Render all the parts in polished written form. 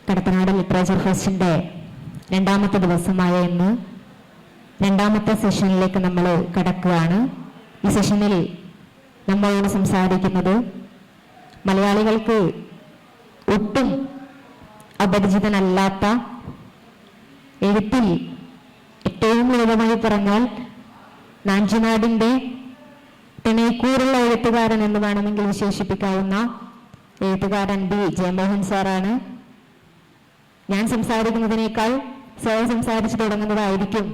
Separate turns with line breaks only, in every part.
Kadathanad literature ഫെസ്റ്റിൻ്റെ രണ്ടാമത്തെ ദിവസമായ ഇന്ന് രണ്ടാമത്തെ സെഷനിലേക്ക് നമ്മൾ കടക്കുകയാണ്. ഈ സെഷനിൽ നമ്മളോട് സംസാരിക്കുന്നത് മലയാളികൾക്ക് ഒട്ടും അപരിചിതനല്ലാത്ത, എഴുത്തിൽ ഏറ്റവും ലളിതമായി പറഞ്ഞാൽ നാഞ്ചിനാടിൻ്റെ തിണൈക്കൂറുള്ള എഴുത്തുകാരൻ എന്ന് വേണമെങ്കിൽ വിശേഷിപ്പിക്കാവുന്ന എഴുത്തുകാരൻ ബി ജയമോഹൻ സാറാണ്. ഞാൻ സംസാരിക്കുന്നതിനേക്കാൾ സാർ സംസാരിച്ചു തുടങ്ങുന്നതായിരിക്കും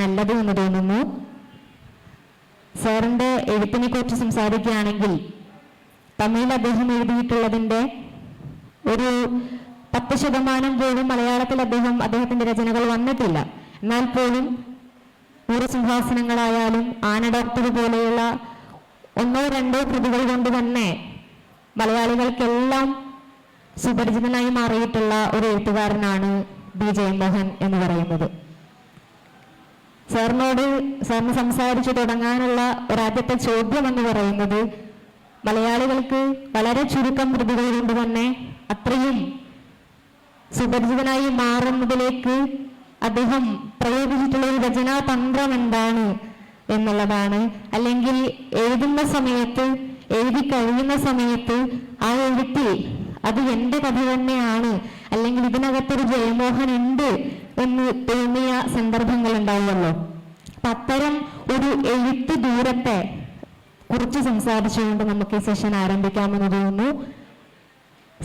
നല്ലത് എന്ന് തോന്നുന്നു. സാറിൻ്റെ എഴുത്തിനെ കുറിച്ച് സംസാരിക്കുകയാണെങ്കിൽ തമിഴിൽ അദ്ദേഹം എഴുതിയിട്ടുള്ളതിൻ്റെ ഒരു 10% പോലും മലയാളത്തിൽ അദ്ദേഹത്തിന്റെ രചനകൾ വന്നിട്ടില്ല. എന്നാൽ പോലും 100 സിംഹാസനങ്ങളായാലും ആന ഡോക്ടർ പോലെയുള്ള 1-2 കൃതികൾ കൊണ്ട് തന്നെ മലയാളികൾക്കെല്ലാം സുപരിചിതനായി മാറിയിട്ടുള്ള ഒരു എഴുത്തുകാരനാണ് ബി ജയമോഹൻ എന്ന് പറയുന്നത്. സാറിന് സംസാരിച്ചു തുടങ്ങാനുള്ള ഒരാദ്യത്തെ ചോദ്യം എന്ന് പറയുന്നത് മലയാളികൾക്ക് വളരെ ചുരുക്കം കൃതികൾ കൊണ്ട് തന്നെ അത്രയും സുപരിചിതനായി മാറുന്നതിലേക്ക് അദ്ദേഹം പ്രയോഗിച്ചിട്ടുള്ള ഒരു രചനാ തന്ത്രം എന്താണ് എന്നുള്ളതാണ്. അല്ലെങ്കിൽ എഴുതുന്ന സമയത്ത്, എഴുതി കഴിയുന്ന സമയത്ത് ആ എഴുത്തിൽ അത് എൻ്റെ കഥ തന്നെയാണ്, അല്ലെങ്കിൽ ഇതിനകത്തൊരു ജയമോഹൻ ഉണ്ട് എന്ന് തോന്നിയ സന്ദർഭങ്ങൾ ഉണ്ടാവുമല്ലോ. അപ്പൊ അത്തരം ഒരു എഴുത്ത് ദൂരത്തെ കുറിച്ച് സംസാരിച്ചുകൊണ്ട് നമുക്ക് ഈ സെഷൻ ആരംഭിക്കാമെന്ന് തോന്നുന്നു.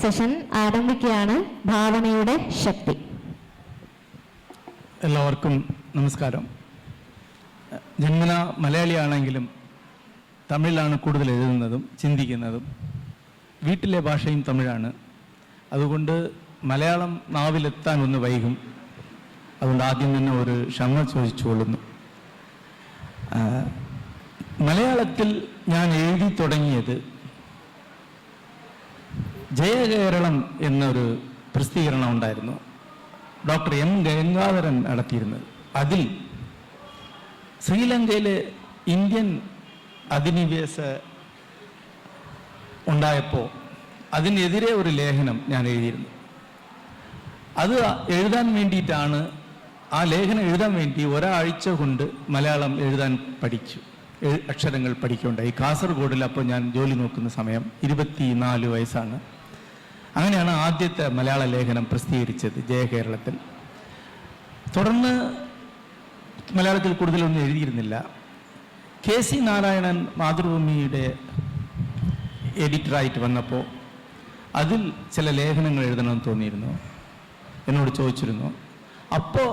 സെഷൻ ആരംഭിക്കുകയാണ്. ഭാവനയുടെ ശക്തി.
എല്ലാവർക്കും നമസ്കാരം. ജന്മന മലയാളിയാണെങ്കിലും തമിഴിലാണ് കൂടുതൽ എഴുതുന്നതും ചിന്തിക്കുന്നതും. വീട്ടിലെ ഭാഷയും തമിഴാണ്. അതുകൊണ്ട് മലയാളം നാവിലെത്താൻ ഒന്ന് വൈകും. അതുകൊണ്ട് ആദ്യം തന്നെ ഒരു ക്ഷമ ചോദിച്ചുകൊള്ളുന്നു. മലയാളത്തിൽ ഞാൻ എഴുതി തുടങ്ങിയത് ജയകേരളം എന്നൊരു പ്രസിദ്ധീകരണം ഉണ്ടായിരുന്നു, ഡോക്ടർ എം ഗംഗാധരൻ നടത്തിയിരുന്നത്. അതിൽ ശ്രീലങ്കയിലെ ഇന്ത്യൻ അധിനിവേശ ഉണ്ടായപ്പോൾ അതിനെതിരെ ഒരു ലേഖനം ഞാൻ എഴുതിയിരുന്നു. അത് എഴുതാൻ വേണ്ടിയിട്ടാണ്, ആ ലേഖനം എഴുതാൻ വേണ്ടി ഒരാഴ്ച കൊണ്ട് മലയാളം എഴുതാൻ പഠിച്ചു, അക്ഷരങ്ങൾ പഠിക്കുകയുണ്ടായി. കാസർഗോഡിൽ അപ്പോൾ ഞാൻ ജോലി നോക്കുന്ന സമയം 24 വയസ്സാണ്. അങ്ങനെയാണ് ആദ്യത്തെ മലയാള ലേഖനം പ്രസിദ്ധീകരിച്ചത് ജയകേരളത്തിൽ. തുടർന്ന് മലയാളത്തിൽ കൂടുതലൊന്നും എഴുതിയിരുന്നില്ല. KC നാരായണൻ മാതൃഭൂമിയുടെ എഡിറ്ററായിട്ട് വന്നപ്പോൾ അതിൽ ചില ലേഖനങ്ങൾ എഴുതണമെന്ന് തോന്നിയിരുന്നു, എന്നോട് ചോദിച്ചിരുന്നു. അപ്പോൾ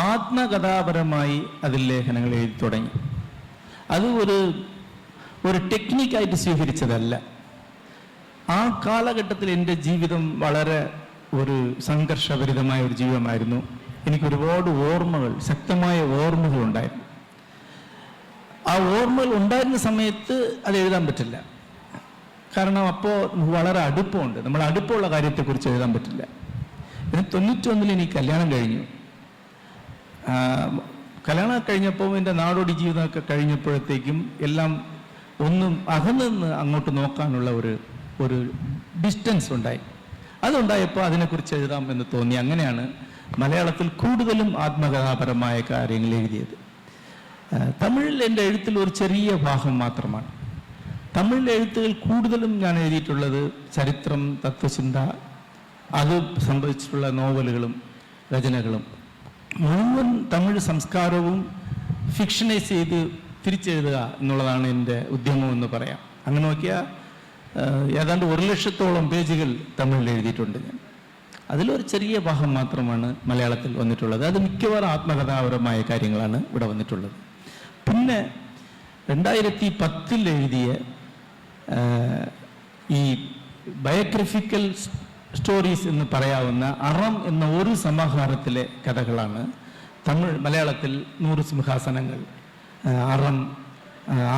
ആത്മകഥാപരമായി അതിൽ ലേഖനങ്ങൾ എഴുതി തുടങ്ങി. അത് ഒരു ടെക്നിക്കായിട്ട് സ്വീകരിച്ചതല്ല. ആ കാലഘട്ടത്തിൽ എൻ്റെ ജീവിതം വളരെ ഒരു സംഘർഷഭരിതമായ ഒരു ജീവിതമായിരുന്നു. എനിക്ക് ഒരുപാട് ഓർമ്മകൾ, ശക്തമായ ഓർമ്മകൾ ഉണ്ടായിരുന്നു. ആ ഓർമ്മകൾ ഉണ്ടായിരുന്ന സമയത്ത് അത് എഴുതാൻ പറ്റില്ല. കാരണം അപ്പോൾ വളരെ അടുപ്പമുണ്ട്. നമ്മൾ അടുപ്പമുള്ള കാര്യത്തെക്കുറിച്ച് എഴുതാൻ പറ്റില്ല. പിന്നെ 91 എനിക്ക് കല്യാണം കഴിഞ്ഞു. കല്യാണം കഴിഞ്ഞപ്പോൾ എൻ്റെ നാടോടി ജീവിതമൊക്കെ കഴിഞ്ഞപ്പോഴത്തേക്കും എല്ലാം ഒന്നും അകന്ന് അങ്ങോട്ട് നോക്കാനുള്ള ഒരു ഡിസ്റ്റൻസ് ഉണ്ടായി. അതുണ്ടായപ്പോൾ അതിനെക്കുറിച്ച് എഴുതാം എന്ന് തോന്നി. അങ്ങനെയാണ് മലയാളത്തിൽ കൂടുതലും ആത്മകഥാപരമായ കാര്യങ്ങൾ എഴുതിയത്. തമിഴിൽ എൻ്റെ എഴുത്തിൽ ഒരു ചെറിയ ഭാഗം മാത്രമാണ്. തമിഴിലെ എഴുത്തുകൾ കൂടുതലും ഞാൻ എഴുതിയിട്ടുള്ളത് ചരിത്രം, തത്വചിന്ത, അത് സംഭവിച്ചിട്ടുള്ള നോവലുകളും രചനകളും. മുഴുവൻ തമിഴ് സംസ്കാരവും ഫിക്ഷനൈസ് ചെയ്ത് തിരിച്ചെഴുതുക എന്നുള്ളതാണ് എൻ്റെ ഉദ്യമം എന്ന് പറയാം. അങ്ങനെ നോക്കിയാൽ ഏതാണ്ട് 1,00,000-ഓളം പേജുകൾ തമിഴിൽ എഴുതിയിട്ടുണ്ട് ഞാൻ. അതിലൊരു ചെറിയ ഭാഗം മാത്രമാണ് മലയാളത്തിൽ വന്നിട്ടുള്ളത്. അത് മിക്കവാറും ആത്മകഥാപരമായ കാര്യങ്ങളാണ് ഇവിടെ വന്നിട്ടുള്ളത്. പിന്നെ 2010 എഴുതിയ ഈ ബയോഗ്രഫിക്കൽ സ്റ്റോറീസ് എന്ന് പറയാവുന്ന അറം എന്ന ഒരു സമാഹാരത്തിലെ കഥകളാണ് മലയാളത്തിൽ 100 സിംഹാസനങ്ങൾ, അറം,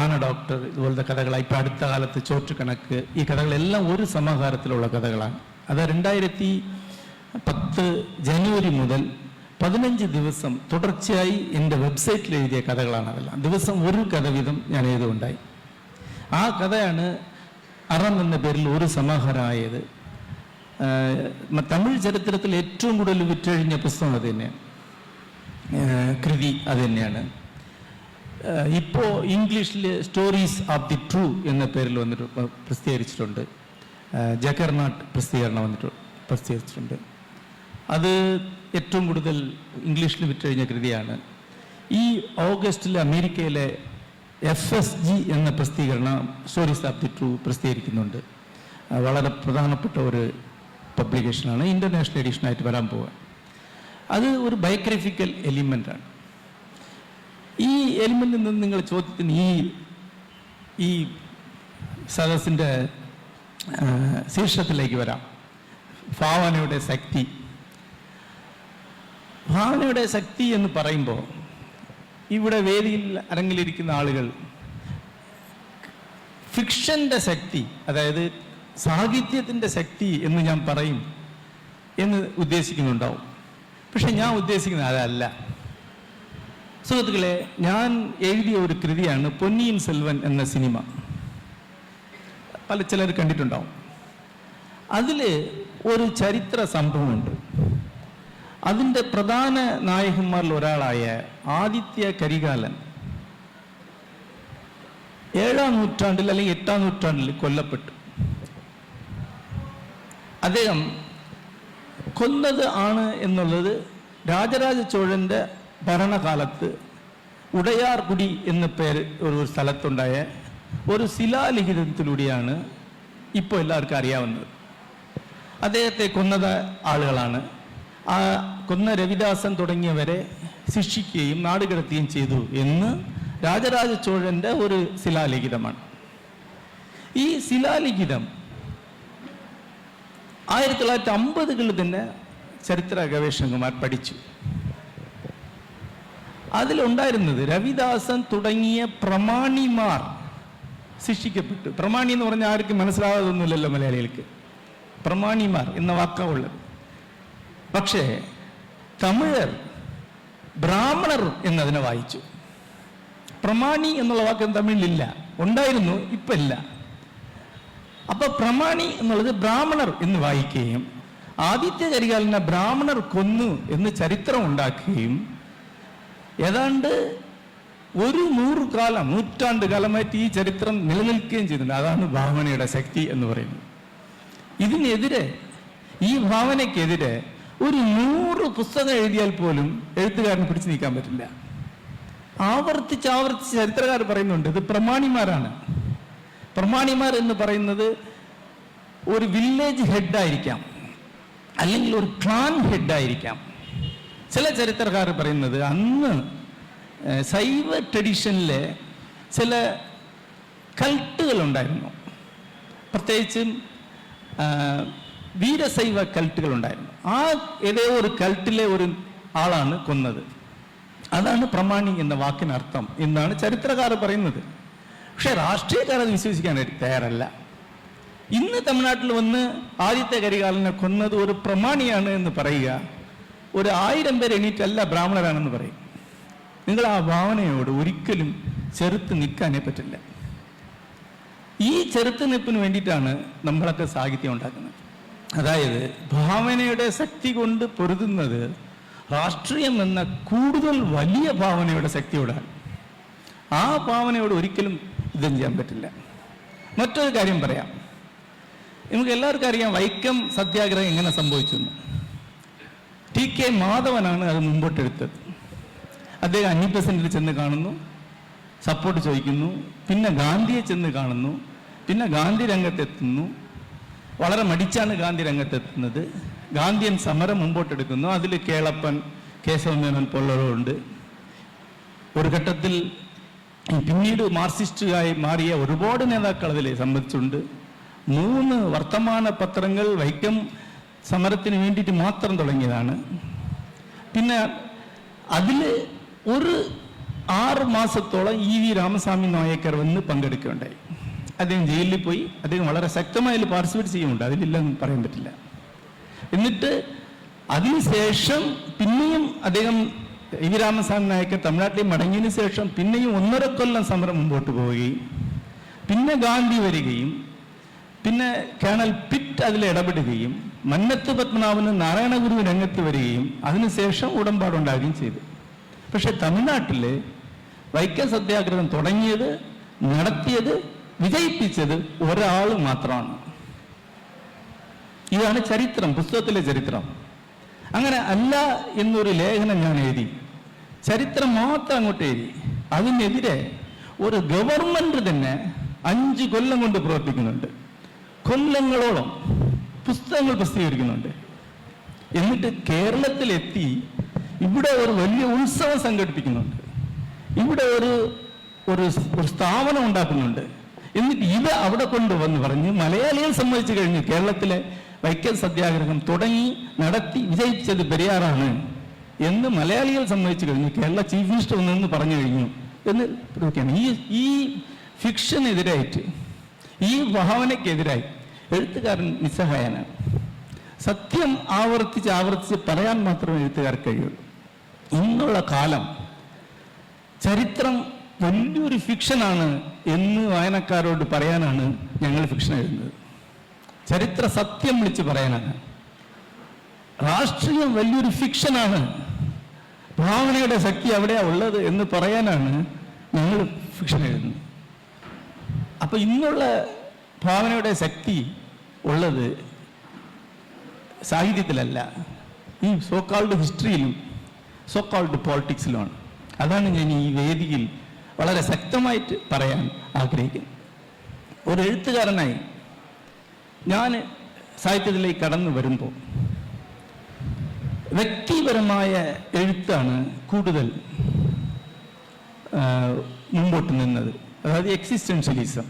ആന ഡോക്ടർ, ഇതുപോലത്തെ കഥകളാണ്. ഇപ്പം അടുത്ത കാലത്ത് ചോറ്റുകണക്ക്, ഈ കഥകളെല്ലാം ഒരു സമാഹാരത്തിലുള്ള കഥകളാണ്. അത് 2010 ജനുവരി മുതൽ 15 ദിവസം തുടർച്ചയായി എൻ്റെ വെബ്സൈറ്റിൽ എഴുതിയ കഥകളാണ്. അതെല്ലാം ദിവസം ഒരു കഥ വീതം ഞാൻ ആ കഥയാണ് അറം എന്ന പേരിൽ ഒരു സമാഹാരമായത്. തമിഴ് ചരിത്രത്തിൽ ഏറ്റവും കൂടുതൽ വിറ്റഴിഞ്ഞ പുസ്തകം അത് തന്നെയാണ്, കൃതി അത് തന്നെയാണ്. ഇപ്പോൾ ഇംഗ്ലീഷിൽ സ്റ്റോറീസ് ഓഫ് ദി ട്രൂ എന്ന പേരിൽ വന്നിട്ട് പ്രസിദ്ധീകരിച്ചിട്ടുണ്ട്. ജഗർനാട്ട് പ്രസിദ്ധീകരിച്ചിട്ടുണ്ട്. അത് ഏറ്റവും കൂടുതൽ ഇംഗ്ലീഷിൽ വിറ്റഴിഞ്ഞ കൃതിയാണ്. ഈ ഓഗസ്റ്റിൽ അമേരിക്കയിലെ FSG എന്ന പ്രസിദ്ധീകരണം സ്റ്റോറീസ് ഓഫ് ദി ട്രൂ പ്രസിദ്ധീകരിക്കുന്നുണ്ട്. വളരെ പ്രധാനപ്പെട്ട ഒരു പബ്ലിക്കേഷനാണ്. ഇൻ്റർനാഷണൽ എഡിഷനായിട്ട് വരാൻ പോവുക. അത് ഒരു ബയോഗ്രഫിക്കൽ എലിമെൻ്റാണ്. ഈ എലിമെൻറ്റിൽ നിന്ന് നിങ്ങൾ ചോദ്യത്തിന് ഈ സദസ്സിൻ്റെ ശീർഷത്തിലേക്ക് വരാം. ഭാവനയുടെ ശക്തി. ഭാവനയുടെ ശക്തി എന്ന് പറയുമ്പോൾ ഇവിടെ വേദിയിൽ അരങ്ങിലിരിക്കുന്ന ആളുകൾ ഫിക്ഷൻ്റെ ശക്തി, അതായത് സാഹിത്യത്തിൻ്റെ ശക്തി എന്ന് ഞാൻ പറയും എന്ന് ഉദ്ദേശിക്കുന്നുണ്ടാവും. പക്ഷെ ഞാൻ ഉദ്ദേശിക്കുന്നത് അതല്ല. സുഹൃത്തുക്കളെ, ഞാൻ എഴുതിയ ഒരു കൃതിയാണ് പൊന്നിയിൻ സെൽവൻ എന്ന സിനിമ. ചിലർ കണ്ടിട്ടുണ്ടാവും. അതിൽ ഒരു ചരിത്ര സംഭവമുണ്ട്. അതിൻ്റെ പ്രധാന നായകന്മാരിൽ ഒരാളായ ആദിത്യ കരികാലൻ 7-ാം നൂറ്റാണ്ടിൽ അല്ലെങ്കിൽ 8-ാം നൂറ്റാണ്ടിൽ കൊല്ലപ്പെട്ടു. അദ്ദേഹം കൊന്നത് ആണ് എന്നുള്ളത് രാജരാജ ചോഴൻ്റെ ഭരണകാലത്ത് ഉടയാർകുടി എന്ന പേര് ഒരു സ്ഥലത്തുണ്ടായ ഒരു ശിലാലിഖിതത്തിലൂടെയാണ് ഇപ്പോൾ എല്ലാവർക്കും അറിയാവുന്നത്. അദ്ദേഹത്തെ കൊന്നത് ആളുകളാണ്. ആ കൊന്ന രവിദാസൻ തുടങ്ങിയവരെ ശിക്ഷിക്കുകയും നാടുകടത്തുകയും ചെയ്തു എന്ന് രാജരാജ ചോഴൻ്റെ ഒരു ശിലാലിഖിതമാണ്. ഈ ശിലാലിഖിതം 1950കളിൽ തന്നെ ചരിത്ര ഗവേഷകന്മാർ പഠിച്ചു. അതിലുണ്ടായിരുന്നത് രവിദാസൻ തുടങ്ങിയ പ്രമാണിമാർ ശിക്ഷിക്കപ്പെട്ടു. പ്രമാണി എന്ന് പറഞ്ഞാൽ ആർക്കും മനസ്സിലാകാതൊന്നുമില്ലല്ലോ മലയാളികൾക്ക്. പ്രമാണിമാർ എന്ന വാക്കാവുള്ളത്. പക്ഷേ തമിഴർ ബ്രാഹ്മണർ എന്നതിനെ വായിച്ചു. പ്രമാണി എന്നുള്ള വാക്ക് തമിഴിലില്ല, ഉണ്ടായിരുന്നു, ഇപ്പം ഇല്ല. അപ്പൊ പ്രമാണി എന്നുള്ളത് ബ്രാഹ്മണർ എന്ന് വായിക്കുകയും ആദിത്യ കരികാലനെ ബ്രാഹ്മണർ കൊന്നു എന്ന് ചരിത്രം ഉണ്ടാക്കുകയും ഏതാണ്ട് 100 നൂറ്റാണ്ട് കാലമായിട്ട് ഈ ചരിത്രം നിലനിൽക്കുകയും ചെയ്തിട്ടുണ്ട്. അതാണ് ഭാവനയുടെ ശക്തി എന്ന് പറയുന്നത്. ഇതിനെതിരെ, ഈ ഭാവനയ്ക്കെതിരെ ഒരു 100 പുസ്തകം എഴുതിയാൽ പോലും എഴുത്തുകാരന് പിടിച്ചു നീക്കാൻ പറ്റില്ല. ആവർത്തിച്ച് ചരിത്രകാർ പറയുന്നുണ്ട് ഇത് പ്രമാണിമാരാണ്. പ്രമാണിമാർ എന്ന് പറയുന്നത് ഒരു വില്ലേജ് ഹെഡായിരിക്കാം, അല്ലെങ്കിൽ ഒരു ക്ലാൻ ഹെഡായിരിക്കാം. ചില ചരിത്രകാർ പറയുന്നത് അന്ന് ശൈവ ട്രഡീഷനിലെ ചില കൾട്ടുകൾ ഉണ്ടായിരുന്നു. പ്രത്യേകിച്ചും വീരശൈവ കൾട്ടുകൾ ഉണ്ടായിരുന്നു. ആ ഏതോ ഒരു കൾട്ടിലെ ഒരു ആളാണ് കൊന്നത്. അതാണ് പ്രമാണി എന്ന വാക്കിനർത്ഥം എന്നാണ് ചരിത്രകാർ പറയുന്നത്. പക്ഷെ രാഷ്ട്രീയക്കാർ അത് വിശ്വസിക്കാനായിട്ട് തയ്യാറല്ല. ഇന്ന് തമിഴ്നാട്ടിൽ വന്ന് ആദിത്യ കരികാലനെ കൊന്നത് ഒരു പ്രമാണിയാണ് എന്ന് പറയുക, ഒരു 1000 പേര് എണീറ്റല്ല ബ്രാഹ്മണരാണെന്ന് പറയും. നിങ്ങൾ ആ ഭാവനയോട് ഒരിക്കലും ചെറുത്ത് നിൽക്കാനേ പറ്റില്ല. ഈ ചെറുത്ത് നിൽപ്പിന് വേണ്ടിയിട്ടാണ് നമ്മളൊക്കെ സാഹിത്യം ഉണ്ടാക്കുന്നത്. അതായത് ഭാവനയുടെ ശക്തി കൊണ്ട് പൊരുതുന്നത് രാഷ്ട്രീയം എന്ന കൂടുതൽ വലിയ ഭാവനയുടെ ശക്തിയോടാണ്. ആ ഭാവനയോട് ഒരിക്കലും യുദ്ധം ചെയ്യാൻ പറ്റില്ല. മറ്റൊരു കാര്യം പറയാം. നമുക്ക് എല്ലാവർക്കും അറിയാം വൈക്കം സത്യാഗ്രഹം എങ്ങനെ സംഭവിച്ചെന്ന്. TK മാധവനാണ് അത് മുമ്പോട്ടെടുത്തത്. അദ്ദേഹം അന്യപ്രസിഡന്റിൽ ചെന്ന് കാണുന്നു, സപ്പോർട്ട് ചോദിക്കുന്നു. പിന്നെ ഗാന്ധിയെ ചെന്ന് കാണുന്നു. പിന്നെ ഗാന്ധി രംഗത്തെത്തുന്നു. വളരെ മടിച്ചാണ് ഗാന്ധി രംഗത്തെത്തുന്നത്. ഗാന്ധിയൻ സമരം മുമ്പോട്ടെടുക്കുന്നു. അതിൽ കേളപ്പൻ, കേശവമേനോൻ പോലുള്ളവരുണ്ട്. ഒരു ഘട്ടത്തിൽ പിന്നീട് മാർക്സിസ്റ്റുകായി മാറിയ ഒരുപാട് നേതാക്കൾ അതിൽ സംബന്ധിച്ചുണ്ട്. 3 വർത്തമാന പത്രങ്ങൾ വൈക്കം സമരത്തിന് വേണ്ടിയിട്ട് മാത്രം തുടങ്ങിയതാണ്. പിന്നെ അതിൽ ഒരു 6 മാസത്തോളം EV രാമസ്വാമി നായക്കർ വന്ന് പങ്കെടുക്കുകയുണ്ടായി. അദ്ദേഹം ജയിലിൽ പോയി. അദ്ദേഹം വളരെ ശക്തമായി അതിൽ പാർട്ടിസിപ്പേറ്റ് ചെയ്യുന്നുണ്ട്, അതിലില്ലെന്ന് പറയാൻ പറ്റില്ല. എന്നിട്ട് അതിനുശേഷം പിന്നെയും അദ്ദേഹം EV രാമസ്വാമി നായക്കർ തമിഴ്നാട്ടിൽ മടങ്ങിയതിനു ശേഷം പിന്നെയും 1.5 കൊല്ലം സമരം മുമ്പോട്ട് പോവുകയും പിന്നെ ഗാന്ധി വരികയും പിന്നെ കേണൽ പിറ്റ് അതിൽ ഇടപെടുകയും മന്നത്ത് പത്മനാഭനും നാരായണഗുരു രംഗത്ത് വരികയും അതിനുശേഷം ഉടമ്പാടുണ്ടാകുകയും ചെയ്തു. പക്ഷെ തമിഴ്നാട്ടിലെ വൈക്കം സത്യാഗ്രഹം തുടങ്ങിയത്, നടത്തിയത്, വിജയിപ്പിച്ചത് ഒരാൾ മാത്രമാണ്. ഇതാണ് ചരിത്രം, പുസ്തകത്തിലെ ചരിത്രം. അങ്ങനെ അല്ല എന്നൊരു ലേഖനം ഞാൻ എഴുതി, ചരിത്രം മാത്രം അങ്ങോട്ട് എഴുതി. അതിനെതിരെ ഒരു ഗവൺമെന്റ് തന്നെ 5 കൊല്ലം കൊണ്ട് പ്രവർത്തിക്കുന്നുണ്ട്, കൊല്ലങ്ങളോളം പുസ്തകങ്ങൾ പ്രസിദ്ധീകരിക്കുന്നുണ്ട്. എന്നിട്ട് കേരളത്തിലെത്തി ഇവിടെ ഒരു വലിയ ഉത്സവം സംഘടിപ്പിക്കുന്നുണ്ട്, ഇവിടെ ഒരു സ്ഥാപനം ഉണ്ടാക്കുന്നുണ്ട്. എന്നിട്ട് ഇത് അവിടെ കൊണ്ടുവന്ന് പറഞ്ഞ് മലയാളികൾ സമ്മതിച്ചു കഴിഞ്ഞു കേരളത്തിലെ വൈക്കം സത്യാഗ്രഹം തുടങ്ങി നടത്തി വിജയിച്ചത് പെരിയാറാണ് എന്ന് മലയാളികൾ സമ്മതിച്ചു കഴിഞ്ഞു, കേരള ചീഫ് മിനിസ്റ്റർ ഒന്നെന്ന് പറഞ്ഞു കഴിഞ്ഞു എന്ന് പ്രവർത്തിക്കുകയാണ്. ഈ ഫിക്ഷനെതിരായിട്ട്, ഈ ഭാവനയ്ക്കെതിരായി എഴുത്തുകാരൻ നിസ്സഹായനാണ്. സത്യം ആവർത്തിച്ച് പറയാൻ മാത്രമേ എഴുത്തുകാർക്ക് കഴിയുള്ളൂ. ഇന്നുള്ള കാലം ചരിത്രം വലിയൊരു ഫിക്ഷനാണ് എന്ന് വായനക്കാരോട് പറയാനാണ് ഞങ്ങൾ ഫിക്ഷൻ എഴുതുന്നത്. ചരിത്ര സത്യം വിളിച്ച് പറയാനാണ്. രാഷ്ട്രീയം വലിയൊരു ഫിക്ഷനാണ്, ഭാവനയുടെ ശക്തി അവിടെയാ ഉള്ളത് എന്ന് പറയാനാണ് ഞങ്ങൾ ഫിക്ഷൻ എഴുതുന്നത്. അപ്പൊ ഇന്നുള്ള ഭാവനയുടെ ശക്തി ഉള്ളത് സാഹിത്യത്തിലല്ല, ഈ സോക്കാൾഡ് ഹിസ്റ്ററിയിലും സോക്കാൾഡ് പോളിറ്റിക്സിലുമാണ്. അതാണ് ഞാൻ ഈ വേദിയിൽ വളരെ ശക്തമായിട്ട് പറയാൻ ആഗ്രഹിക്കുന്നത്. ഒരു എഴുത്തുകാരനായി ഞാൻ സാഹിത്യത്തിലേക്ക് കടന്നു വരുമ്പോൾ വ്യക്തിപരമായ എഴുത്താണ് കൂടുതൽ മുമ്പോട്ട് നിന്നത്. അതായത് എക്സിസ്റ്റൻഷ്യലിസം,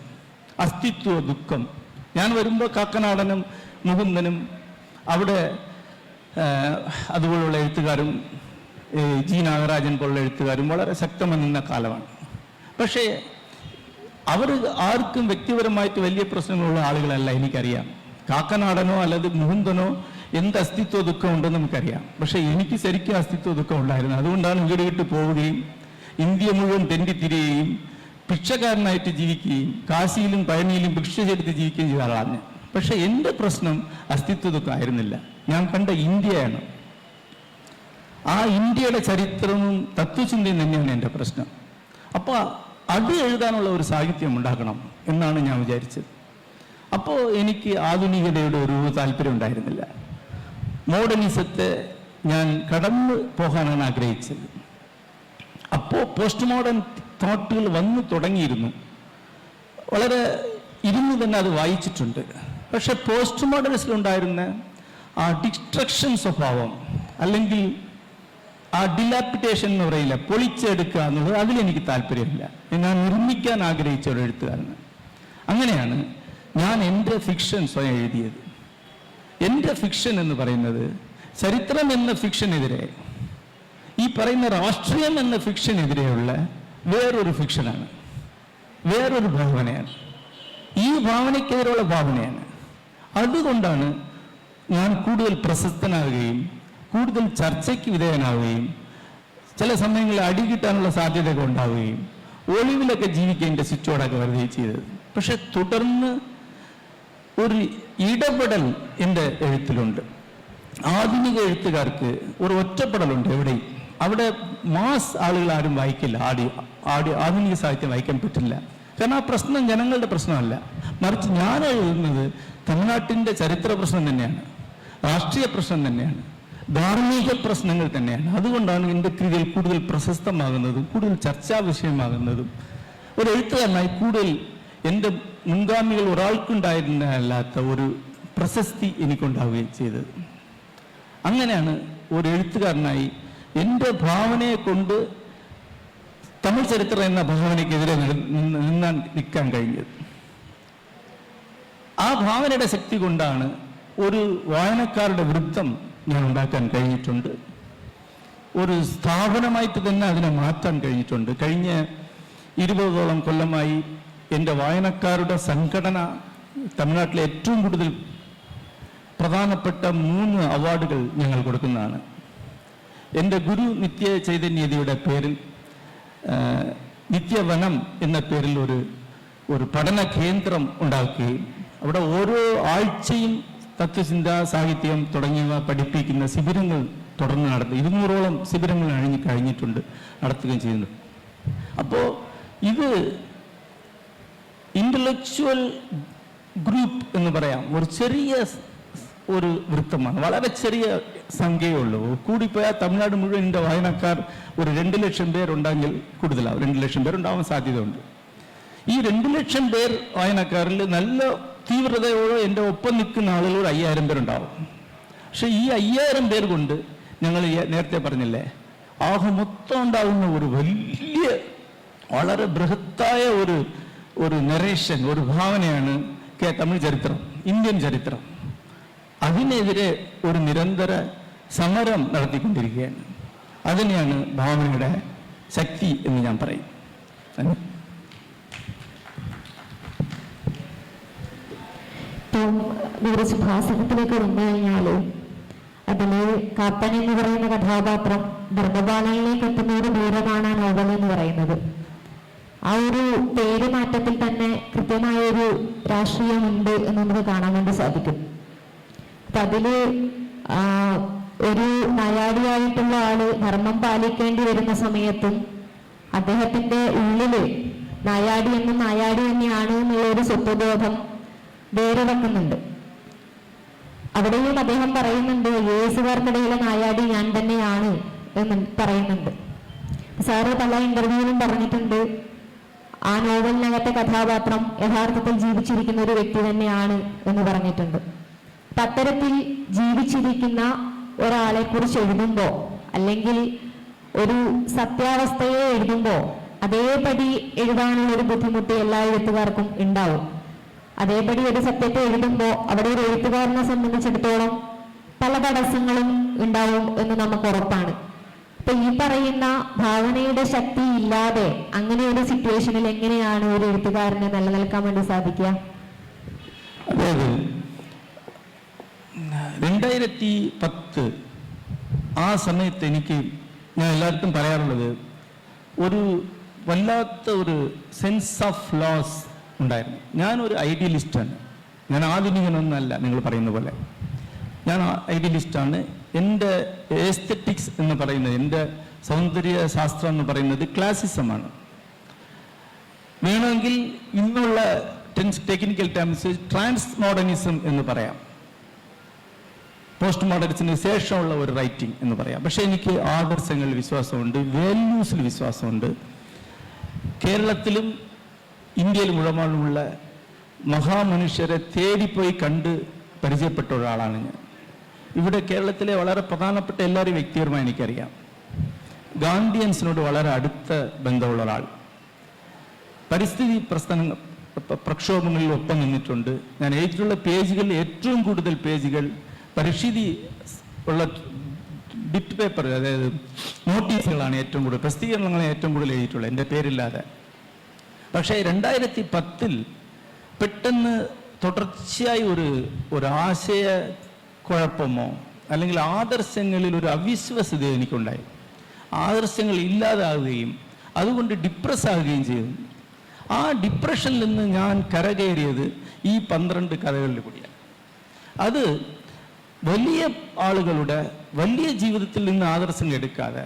അസ്തിത്വ ദുഃഖം. ഞാൻ വരുമ്പോൾ കാക്കനാടനും മുകുന്ദനും അവിടെ അതുപോലുള്ള എഴുത്തുകാരും ജി നാഗരാജൻ പോലുള്ള എഴുത്തുകാരും വളരെ ശക്തമായി നിന്ന കാലമാണ്. പക്ഷേ അവർ ആർക്കും വ്യക്തിപരമായിട്ട് വലിയ പ്രശ്നങ്ങളുള്ള ആളുകളല്ല, എനിക്കറിയാം. കാക്കനാടനോ അല്ലെങ്കിൽ മുകുന്ദനോ എന്ത് അസ്തിത്വ ദുഃഖം ഉണ്ടെന്ന് നമുക്കറിയാം. പക്ഷെ എനിക്ക് ശരിക്കും അസ്തിത്വ ദുഃഖം ഉണ്ടായിരുന്നു. അതുകൊണ്ടാണ് വീട് വിട്ട് പോവുകയും ഇന്ത്യ മുഴുവൻ തെണ്ടിത്തിരിയുകയും ഭിക്ഷക്കാരനായിട്ട് ജീവിക്കുകയും കാശിയിലും പഴനിയിലും ഭിക്ഷ ചെയ്ത് ജീവിക്കുകയും ചെയ്ത ആളാണ്. പക്ഷെ എൻ്റെ പ്രശ്നം അസ്തിത്വ ദുഃഖം ആയിരുന്നില്ല. ഞാൻ കണ്ട ഇന്ത്യയാണ്. ആ ഇന്ത്യയുടെ ചരിത്രവും തത്വചിന്തയും തന്നെയാണ് എൻ്റെ പ്രശ്നം. അപ്പോൾ അത് എഴുതാനുള്ള ഒരു സാഹിത്യം ഉണ്ടാക്കണം എന്നാണ് ഞാൻ വിചാരിച്ചത്. അപ്പോൾ എനിക്ക് ആധുനികതയുടെ ഒരു താല്പര്യം ഉണ്ടായിരുന്നില്ല. മോഡേണിസത്തെ ഞാൻ കടന്നു പോകാനാണ് ആഗ്രഹിച്ചത്. അപ്പോൾ പോസ്റ്റ് മോഡേൺ തോട്ടുകൾ വന്നു തുടങ്ങിയിരുന്നു. വളരെ ഇരുന്ന് തന്നെ അത് വായിച്ചിട്ടുണ്ട്. പക്ഷെ പോസ്റ്റ് മോഡേണിസ്റ്റിലുണ്ടായിരുന്ന ആ ഡിസ്ട്രക്ഷൻ സ്വഭാവം, അല്ലെങ്കിൽ ആ ഡിലാപ്പിറ്റേഷൻ എന്ന് പറയില്ല, പൊളിച്ചെടുക്കുക എന്നുള്ളത്, അതിലെനിക്ക് താല്പര്യമില്ല. ഞാൻ നിർമ്മിക്കാൻ ആഗ്രഹിച്ച ഒരു എഴുത്തുകാരന്. അങ്ങനെയാണ് ഞാൻ എൻ്റെ ഫിക്ഷൻ സ്വയം എഴുതിയത്. എൻ്റെ ഫിക്ഷൻ എന്ന് പറയുന്നത് ചരിത്രം എന്ന ഫിക്ഷനെതിരെ, ഈ പറയുന്ന രാഷ്ട്രീയം എന്ന ഫിക്ഷനെതിരെയുള്ള വേറൊരു ഫിക്ഷനാണ്, വേറൊരു ഭാവനയാണ്. ഈ ഭാവനയ്ക്കെതിരെയുള്ള ഭാവനയാണ്. അതുകൊണ്ടാണ് ഞാൻ കൂടുതൽ പ്രശസ്തനാവുകയും കൂടുതൽ ചർച്ചയ്ക്ക് വിധേയനാവുകയും ചില സമയങ്ങളിൽ അടി കിട്ടാനുള്ള സാധ്യതയൊക്കെ ഉണ്ടാവുകയും ഒളിവിലൊക്കെ ജീവിക്കേണ്ട സ്വിച്ചോടൊക്കെ വരുകയും ചെയ്തത്. പക്ഷെ തുടർന്ന് ഒരു ഇടപെടൽ എൻ്റെ എഴുത്തിലുണ്ട്. ആധുനിക എഴുത്തുകാർക്ക് ഒരു ഒറ്റപ്പെടലുണ്ട് എവിടെയും. അവിടെ മാസ് ആളുകൾ ആരും വായിക്കില്ല. ആധുനിക സാഹിത്യം വായിക്കാൻ പറ്റില്ല. കാരണം ആ പ്രശ്നം ജനങ്ങളുടെ പ്രശ്നമല്ല, മറിച്ച് ഞാൻ എഴുതുന്നത് തമിഴ്നാട്ടിൻ്റെ ചരിത്ര പ്രശ്നം തന്നെയാണ്, രാഷ്ട്രീയ പ്രശ്നം തന്നെയാണ്, ധാർമ്മിക പ്രശ്നങ്ങൾ തന്നെയാണ്. അതുകൊണ്ടാണ് എൻ്റെ കൃതികൾ കൂടുതൽ പ്രശസ്തമാകുന്നതും കൂടുതൽ ചർച്ചാ വിഷയമാകുന്നതും. ഒരു എഴുത്തുകാരനായി കൂടുതൽ എൻ്റെ മുൻഗാമികൾ ഒരാൾക്കുണ്ടായിരുന്നല്ലാത്ത ഒരു പ്രശസ്തി എനിക്കുണ്ടാവുകയും ചെയ്തത്. അങ്ങനെയാണ് ഒരു എഴുത്തുകാരനായി എൻ്റെ ഭാവനയെ കൊണ്ട് തമിഴ് ചരിത്രം എന്ന ഭാവനയ്ക്കെതിരെ നിൽക്കാൻ കഴിഞ്ഞത്. ആ ഭാവനയുടെ ശക്തി കൊണ്ടാണ് ഒരു വായനക്കാരുടെ വൃത്തം ഞാൻ ഉണ്ടാക്കാൻ കഴിഞ്ഞിട്ടുണ്ട്. ഒരു സ്ഥാപനമായിട്ട് തന്നെ അതിനെ മാറ്റാൻ കഴിഞ്ഞിട്ടുണ്ട്. കഴിഞ്ഞ 20ഓളം കൊല്ലമായി എൻ്റെ വായനക്കാരുടെ സംഘടന തമിഴ്നാട്ടിലെ ഏറ്റവും കൂടുതൽ പ്രധാനപ്പെട്ട 3 അവാർഡുകൾ ഞങ്ങൾ കൊടുക്കുന്നതാണ്. എൻ്റെ ഗുരു നിത്യ ചൈതന്യതയുടെ പേരിൽ നിത്യവനം എന്ന പേരിൽ ഒരു പഠന കേന്ദ്രം ഉണ്ടാക്കുകയും അവിടെ ഓരോ ആഴ്ചയും തത്വചിന്ത, സാഹിത്യം തുടങ്ങിയവ പഠിപ്പിക്കുന്ന ശിബിരങ്ങൾ തുടർന്ന് നടത്തും. 200ഓളം ശിബിരങ്ങൾ കഴിഞ്ഞിട്ടുണ്ട്, നടത്തുകയും ചെയ്യുന്നു. അപ്പോൾ ഇത് ഇന്റലക്ച്വൽ ഗ്രൂപ്പ് എന്ന് പറയാം, ഒരു ചെറിയ ഒരു വൃത്തമാണ്, വളരെ ചെറിയ സംഖ്യയേ ഉള്ളൂ. കൂടിപ്പോയാൽ തമിഴ്നാട് മുഴുവൻ എൻ്റെ വായനക്കാർ ഒരു 2 ലക്ഷം പേരുണ്ടെങ്കിൽ കൂടുതലാവും, 2 ലക്ഷം പേരുണ്ടാവാൻ സാധ്യതയുണ്ട്. ഈ 2 ലക്ഷം പേർ വായനക്കാരിൽ നല്ല തീവ്രതയോടെ എൻ്റെ ഒപ്പം നിൽക്കുന്ന ആളുകൾ 5000 പേരുണ്ടാവും. പക്ഷെ ഈ 5000 പേർ കൊണ്ട് ഞങ്ങൾ നേരത്തെ പറഞ്ഞില്ലേ, ആകെ മൊത്തം ഉണ്ടാകുന്ന ഒരു വലിയ വളരെ ബൃഹത്തായ ഒരു നരേഷൻ, ഒരു ഭാവനയാണ് തമിഴ് ചരിത്രം, ഇന്ത്യൻ ചരിത്രം. അതിനെതിരെ ഒരു നിരന്തര സമരം നടത്തിക്കൊണ്ടിരിക്കുകയാണ്. അതിനെയാണ് ഭാവനയുടെ ശക്തി എന്ന് ഞാൻ പറയും.
ഭാസനത്തിലേക്ക് വന്നു കഴിഞ്ഞാൽ അതില് കാപ്പൻ എന്ന് പറയുന്ന കഥാപാത്രം ധർമ്മപാലനിലേക്ക് എത്തുന്ന ഒരു ദൂരമാണ് ആ നോവൽ എന്ന് പറയുന്നത്. ആ ഒരു പേര് മാറ്റത്തിൽ തന്നെ കൃത്യമായ ഒരു രാഷ്ട്രീയമുണ്ട് എന്ന് നമുക്ക് കാണാൻ വേണ്ടി സാധിക്കും. അപ്പൊ അതില് ഒരു നയാടിയായിട്ടുള്ള ആള് ധർമ്മം പാലിക്കേണ്ടി വരുന്ന സമയത്തും അദ്ദേഹത്തിന്റെ ഉള്ളില് നയാടി എന്നും നയാടി തന്നെയാണ് എന്നുള്ള ഒരു സ്വത്വബോധം വേറെ വെക്കുന്നുണ്ട്. അവിടെയും അദ്ദേഹം പറയുന്നുണ്ട്, യേസുകാർക്കിടയിലെ നായാടി ഞാൻ തന്നെയാണ് എന്ന് പറയുന്നുണ്ട്. സാറ് പല ഇന്റർവ്യൂവിലും പറഞ്ഞിട്ടുണ്ട്, ആ നോവലിനകത്തെ കഥാപാത്രം യഥാർത്ഥത്തിൽ ജീവിച്ചിരിക്കുന്ന ഒരു വ്യക്തി തന്നെയാണ് എന്ന് പറഞ്ഞിട്ടുണ്ട്. അപ്പൊ അത്തരത്തിൽ ജീവിച്ചിരിക്കുന്ന ഒരാളെ കുറിച്ച് എഴുതുമ്പോ, അല്ലെങ്കിൽ ഒരു സത്യാവസ്ഥയെ എഴുതുമ്പോ അതേപടി എഴുതാനുള്ള ഒരു ബുദ്ധിമുട്ട് എല്ലാ എഴുത്തുകാർക്കും ഉണ്ടാവും. അതേപടി ഒരു സത്യത്തെ എഴുതുമ്പോൾ അവിടെ ഒരു എഴുത്തുകാരനെ സംബന്ധിച്ചിടത്തോളം പല തടസ്സങ്ങളും ഉണ്ടാവും എന്ന് നമുക്ക് ഉറപ്പാണ്. അപ്പൊ ഈ പറയുന്ന ഭാവനയുടെ ശക്തി ഇല്ലാതെ അങ്ങനെ ഒരു സിറ്റുവേഷനിൽ എങ്ങനെയാണ് ഒരു എഴുത്തുകാരന് നിലനിൽക്കാൻ വേണ്ടി സാധിക്കുക?
അതായത് 2010 ആ സമയത്ത് ഞാൻ എല്ലാവർക്കും പറയാറുള്ളത്, ഒരു വല്ലാത്ത ഒരു സെൻസ് ഓഫ് ലോസ് ഉണ്ടായിരുന്നു. ഞാനൊരു ഐഡിയലിസ്റ്റാണ്, ഞാൻ ആധുനികനൊന്നല്ല നിങ്ങൾ പറയുന്ന പോലെ. ഞാൻ ഐഡിയലിസ്റ്റാണ്. എൻ്റെ എസ്തെറ്റിക്സ് എന്ന് പറയുന്നത്, എൻ്റെ സൗന്ദര്യ ശാസ്ത്രം എന്ന് പറയുന്നത് ക്ലാസിസമാണ്. വേണമെങ്കിൽ ഇന്നുള്ള ടെക്നിക്കൽ ടേംസ് ട്രാൻസ് മോഡേണിസം എന്ന് പറയാം, പോസ്റ്റ് മോഡേണിസത്തിന് ശേഷമുള്ള ഒരു റൈറ്റിംഗ് എന്ന് പറയാം. പക്ഷെ എനിക്ക് ആദർശങ്ങളിൽ വിശ്വാസമുണ്ട്, വാല്യൂസിൽ വിശ്വാസമുണ്ട്. കേരളത്തിലും ഇന്ത്യയിൽ മുഴുവനുമുള്ള മഹാമനുഷ്യരെ തേടിപ്പോയി കണ്ട് പരിചയപ്പെട്ട ഒരാളാണ് ഞാൻ. ഇവിടെ കേരളത്തിലെ വളരെ പ്രധാനപ്പെട്ട എല്ലാവരും വ്യക്തിപരമായി എനിക്കറിയാം. ഗാന്ധിയൻസിനോട് വളരെ അടുത്ത ബന്ധമുള്ള ഒരാൾ. പരിസ്ഥിതി പ്രക്ഷോഭങ്ങളിൽ ഒപ്പം നിന്നിട്ടുണ്ട്. ഞാൻ എഴുതിയിട്ടുള്ള പേജുകളിൽ ഏറ്റവും കൂടുതൽ പേജുകൾ പരിസ്ഥിതി ഉള്ള ബിറ്റ് പേപ്പർ, അതായത് നോട്ടീസുകളാണ് ഏറ്റവും കൂടുതൽ, പ്രസിദ്ധീകരണങ്ങളാണ് ഏറ്റവും കൂടുതൽ എഴുതിയിട്ടുള്ളത് എൻ്റെ പേരില്ലാതെ. പക്ഷേ 2010 പെട്ടെന്ന് തുടർച്ചയായി ഒരു ആശയ കുഴപ്പമോ അല്ലെങ്കിൽ ആദർശങ്ങളിൽ ഒരു അവിശ്വസത എനിക്കുണ്ടായി. ആദർശങ്ങൾ ഇല്ലാതാവുകയും അതുകൊണ്ട് ഡിപ്രസ് ആവുകയും ചെയ്തു. ആ ഡിപ്രഷനിൽ നിന്ന് ഞാൻ കരകയറിയത് ഈ 12 കഥകളിൽ കൂടിയാണ്. അത് വലിയ ആളുകളുടെ വലിയ ജീവിതത്തിൽ നിന്ന് ആദർശങ്ങൾ എടുക്കാതെ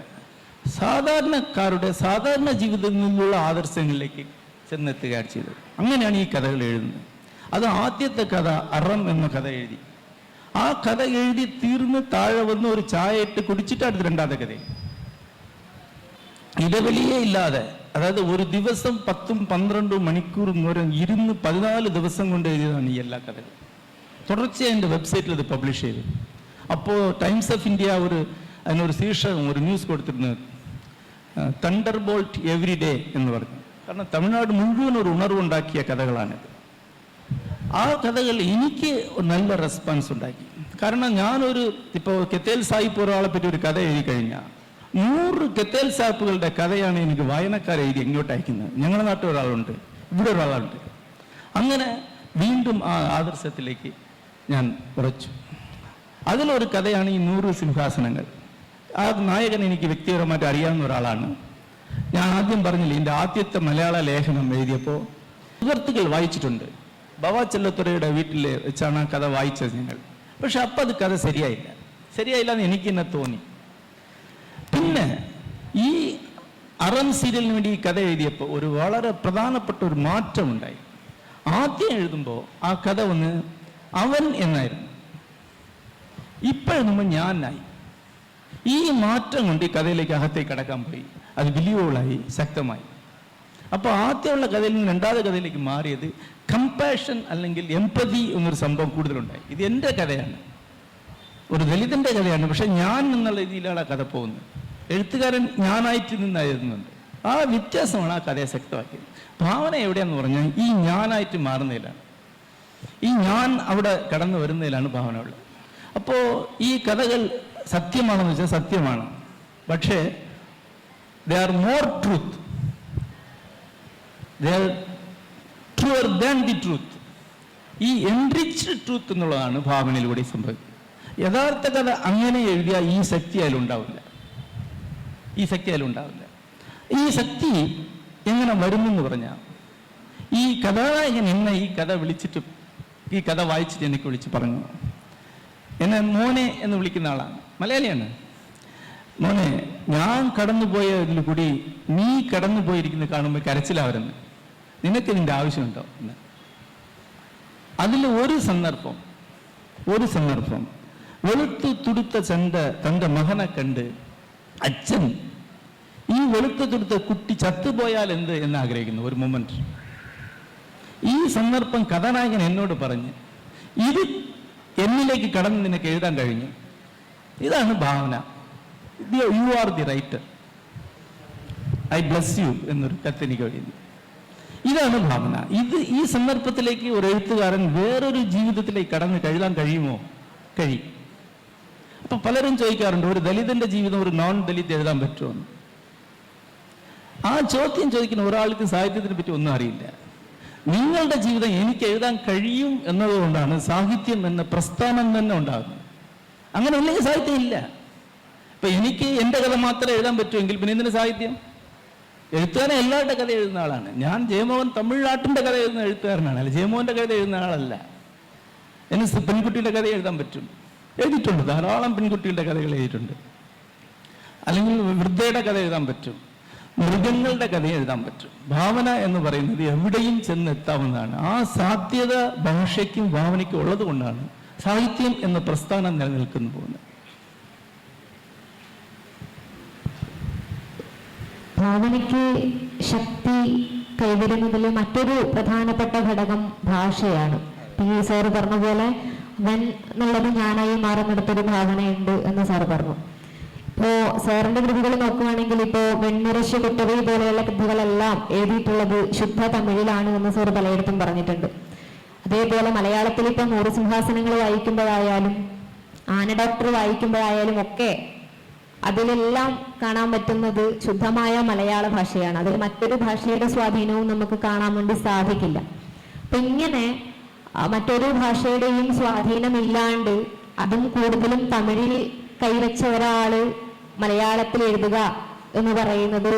സാധാരണക്കാരുടെ സാധാരണ ജീവിതത്തിൽ നിന്നുള്ള ആദർശങ്ങളിലേക്ക് ചെന്നെത്തുകയാണ് ചെയ്തത്. അങ്ങനെയാണ് ഈ കഥകൾ എഴുതുന്നത്. അത് ആദ്യത്തെ കഥ അറം എന്ന കഥ എഴുതി. ആ കഥ എഴുതി തീർന്ന് താഴെ വന്ന് ഒരു ചായ ഇട്ട് കുടിച്ചിട്ട് അടുത്ത് 2ാമത്തെ കഥ. ഇടവെളിയേ ഇല്ലാതെ, അതായത് ഒരു ദിവസം 10-12 മണിക്കൂർ ഇരുന്ന് 14 ദിവസം കൊണ്ട് എഴുതിയതാണ് ഈ എല്ലാ കഥകളും. തുടർച്ചയായി എൻ്റെ വെബ്സൈറ്റിൽ അത് പബ്ലിഷ് ചെയ്തു. അപ്പോൾ ടൈംസ് ഓഫ് ഇന്ത്യ അതിനൊരു ശീർഷകം, ഒരു ന്യൂസ് കൊടുത്തിരുന്നത് തണ്ടർ ബോൾട്ട് എവറി ഡേ എന്ന് പറഞ്ഞു. കാരണം തമിഴ്നാട് മുഴുവൻ ഒരു ഉണർവുണ്ടാക്കിയ കഥകളാണിത്. ആ കഥകൾ എനിക്ക് നല്ല റെസ്പോൺസ് ഉണ്ടാക്കി. കാരണം ഇപ്പോൾ കെത്തേൽ സാഹിബ് ഒരാളെ പറ്റി ഒരു കഥ എഴുതി കഴിഞ്ഞാൽ 100 കെത്തേൽ സാഹിബുകളുടെ കഥയാണ് എനിക്ക് വായനക്കാരെ എഴുതി ഇങ്ങോട്ട് അയക്കുന്നത്. ഞങ്ങളുടെ നാട്ടിൽ ഒരാളുണ്ട്, ഇവിടെ ഒരാളുണ്ട്. അങ്ങനെ വീണ്ടും ആ ആദർശത്തിലേക്ക് ഞാൻ ഉറച്ചു. അതിലൊരു കഥയാണ് ഈ 100 സിംഹാസനങ്ങൾ. ആ നായകൻ എനിക്ക് വ്യക്തിപരമായിട്ട് അറിയാവുന്ന ഒരാളാണ്. ഞാൻ ആദ്യം പറഞ്ഞില്ല, എൻ്റെ ആദ്യത്തെ മലയാള ലേഖനം എഴുതിയപ്പോൾ സുഹൃത്തുക്കൾ വായിച്ചിട്ടുണ്ട്. ബവാ ചെല്ലത്തുറയുടെ വീട്ടിൽ വെച്ചാണ് ആ കഥ വായിച്ചത് ഞങ്ങൾ. പക്ഷെ അപ്പം അത് കഥ ശരിയായില്ല എന്ന് എനിക്ക് തന്നെ തോന്നി. പിന്നെ ഈ അറം സീരിയലിന് വേണ്ടി ഈ കഥ എഴുതിയപ്പോൾ ഒരു വളരെ പ്രധാനപ്പെട്ട ഒരു മാറ്റമുണ്ടായി. ആദ്യം എഴുതുമ്പോൾ ആ കഥ ഒന്ന് അവൻ എന്നായിരുന്നു, ഇപ്പോഴെഴുതുമ്പോൾ ഞാനായി. ഈ മാറ്റം കൊണ്ട് ഈ കഥയിലേക്ക് അകത്തേക്ക് കടക്കാൻ പോയി, അത് ബിലീവബിളായി, ശക്തമായി. അപ്പോൾ ആദ്യമുള്ള കഥയിൽ നിന്ന് രണ്ടാമത്തെ കഥയിലേക്ക് മാറിയത് കമ്പാഷൻ അല്ലെങ്കിൽ എംപതി എന്നൊരു സംഭവം കൂടുതലുണ്ടായി. ഇത് എൻ്റെ കഥയാണ്, ഒരു ദലിതൻ്റെ കഥയാണ്, പക്ഷെ ഞാൻ എന്നുള്ള രീതിയിലാണ് ആ കഥ പോകുന്നത്. എഴുത്തുകാരൻ ഞാനായിട്ട് നിന്ന് എഴുതുന്നുണ്ട്. ആ വ്യത്യാസമാണ് ആ കഥയെ ശക്തമാക്കിയത്. ഭാവന എവിടെയാന്ന് പറഞ്ഞാൽ ഈ ഞാനായിട്ട് മാറുന്നതിലാണ്, ഈ ഞാൻ അവിടെ കടന്നു വരുന്നതിലാണ് ഭാവന ഉള്ളത്. അപ്പോൾ ഈ കഥകൾ സത്യമാണെന്ന് വെച്ചാൽ സത്യമാണ്, പക്ഷേ they are more truth, they are truer than the truth. ഈ എൻറിച്ച്ഡ് ട്രൂത്ത് എന്നുള്ളതാണ് ഭാവനയിലൂടെ സംഭവിക്കുന്നത്. യഥാർത്ഥ കഥ അങ്ങനെ എഴുതിയാൽ ഈ ശക്തി അതിലുണ്ടാവില്ല. ഈ ശക്തി എങ്ങനെ വരുമെന്ന് പറഞ്ഞാൽ, ഈ കഥാനായകൻ എന്നെ ഈ കഥ വിളിച്ചിട്ട്, ഈ കഥ വായിച്ചിട്ട് എനിക്ക് വിളിച്ച് പറഞ്ഞു, എന്നെ മോനെ എന്ന് വിളിക്കുന്ന ആളാണ്, മലയാളിയാണ്. മോനെ, ഞാൻ കടന്നുപോയതിൽ കൂടി നീ കടന്നു പോയിരിക്കുന്ന കാണുമ്പോൾ കരച്ചിലാവരുന്നു, നിനക്ക് ഇതിൻ്റെ ആവശ്യമുണ്ടോ എന്ന്. അതിൽ ഒരു സന്ദർഭം വെളുത്തു തുടുത്ത തൻ്റെ മകനെ കണ്ട് അച്ഛൻ ഈ വെളുത്തു തുടുത്ത കുട്ടി ചത്തുപോയാൽ എന്ത് എന്ന് ആഗ്രഹിക്കുന്നു ഒരു മൊമെന്റ്. ഈ സന്ദർഭം കഥാനായകൻ എന്നോട് പറഞ്ഞ്, ഇത് എന്നിലേക്ക് കടന്ന് നിനക്ക് എഴുതാൻ കഴിഞ്ഞു. ഇതാണ് ഭാവന. You are the writer, I bless you എന്നൊരു കത്തെനിക്ക് എഴുതി. ഇതാണ് ഭാവന. ഈ സന്ദർഭത്തിലേക്ക് ഒരു എഴുത്തുകാരൻ വേറൊരു ജീവിതത്തിലേക്ക് കടന്ന് എഴുതാൻ കഴിയുമോ? കഴിയും. അപ്പൊ പലരും ചോദിക്കാറുണ്ട്, ഒരു ദലിതന്റെ ജീവിതം ഒരു നോൺ ദലിത് എഴുതാൻ പറ്റുമോ? ആ ചോദ്യം ചോദിക്കുന്ന ഒരാൾക്ക് സാഹിത്യത്തിനെ പറ്റി ഒന്നും അറിയില്ല. നിങ്ങളുടെ ജീവിതം എനിക്ക് എഴുതാൻ കഴിയും എന്നതുകൊണ്ടാണ് സാഹിത്യം എന്ന പ്രസ്ഥാനം തന്നെ ഉണ്ടാകുന്നത്. അങ്ങനെ ഉണ്ടെങ്കിൽ സാഹിത്യം ഇല്ല. ഇപ്പൊ എനിക്ക് എൻ്റെ കഥ മാത്രമേ എഴുതാൻ പറ്റുമെങ്കിൽ പിന്നെ എന്തിനു സാഹിത്യം? എഴുത്തുകാരൻ എല്ലാവരുടെ കഥ എഴുതുന്ന ആളാണ്. ഞാൻ ജയമോഹൻ തമിഴ്നാട്ടിൻ്റെ കഥ എഴുതുന്ന എഴുത്തുകാരനാണ്, അല്ല ജയമോഹൻ്റെ കഥ എഴുതുന്ന ആളല്ല. എനിക്ക് പെൺകുട്ടിയുടെ കഥ എഴുതാൻ പറ്റും, എഴുതിയിട്ടുണ്ട്, ധാരാളം പെൺകുട്ടികളുടെ കഥകൾ എഴുതിയിട്ടുണ്ട്. അല്ലെങ്കിൽ വൃദ്ധയുടെ കഥ എഴുതാൻ പറ്റും, മൃഗങ്ങളുടെ കഥ എഴുതാൻ പറ്റും. ഭാവന എന്ന് പറയുന്നത് എവിടെയും ചെന്നെത്താവുന്നതാണ്. ആ സാധ്യത ഭാഷയ്ക്കും ഭാവനയ്ക്കും ഉള്ളത് കൊണ്ടാണ് സാഹിത്യം എന്ന പ്രസ്ഥാനം നിലനിൽക്കുന്നു പോകുന്നത്.
ഭാവനയ്ക്ക് ശക്തി കൈവരുന്നതിൽ മറ്റൊരു പ്രധാനപ്പെട്ട ഘടകം ഭാഷയാണ്. സാറ് പറഞ്ഞ പോലെ വൻ എന്നുള്ളത് ഞാനായി മാറുന്നിടത്തൊരു ഭാവനയുണ്ട് എന്ന് സാറ് പറഞ്ഞു. ഇപ്പോ സാറിന്റെ കൃതികൾ നോക്കുകയാണെങ്കിൽ ഇപ്പോ വെണ്ണിറശി കുറ്റവി പോലെയുള്ള കൃതികളെല്ലാം എഴുതിയിട്ടുള്ളത് ശുദ്ധ തമിഴിലാണ് എന്ന് സാർ പലയിടത്തും പറഞ്ഞിട്ടുണ്ട്. അതേപോലെ മലയാളത്തിൽ ഇപ്പൊ 100 സിംഹാസനങ്ങൾ വായിക്കുമ്പോഴായാലും ആന ഡോക്ടർ വായിക്കുമ്പോഴായാലും ഒക്കെ അതിലെല്ലാം കാണാൻ പറ്റുന്നത് ശുദ്ധമായ മലയാള ഭാഷയാണ്. അതിൽ മറ്റൊരു ഭാഷയുടെ സ്വാധീനവും നമുക്ക് കാണാൻ വേണ്ടി സാധിക്കില്ല. അപ്പൊ ഇങ്ങനെ മറ്റൊരു ഭാഷയുടെയും സ്വാധീനമില്ലാണ്ട് അതും കൂടുതലും തമിഴിൽ കൈവച്ച ഒരാള് മലയാളത്തിൽ എഴുതുക എന്ന് പറയുന്നത്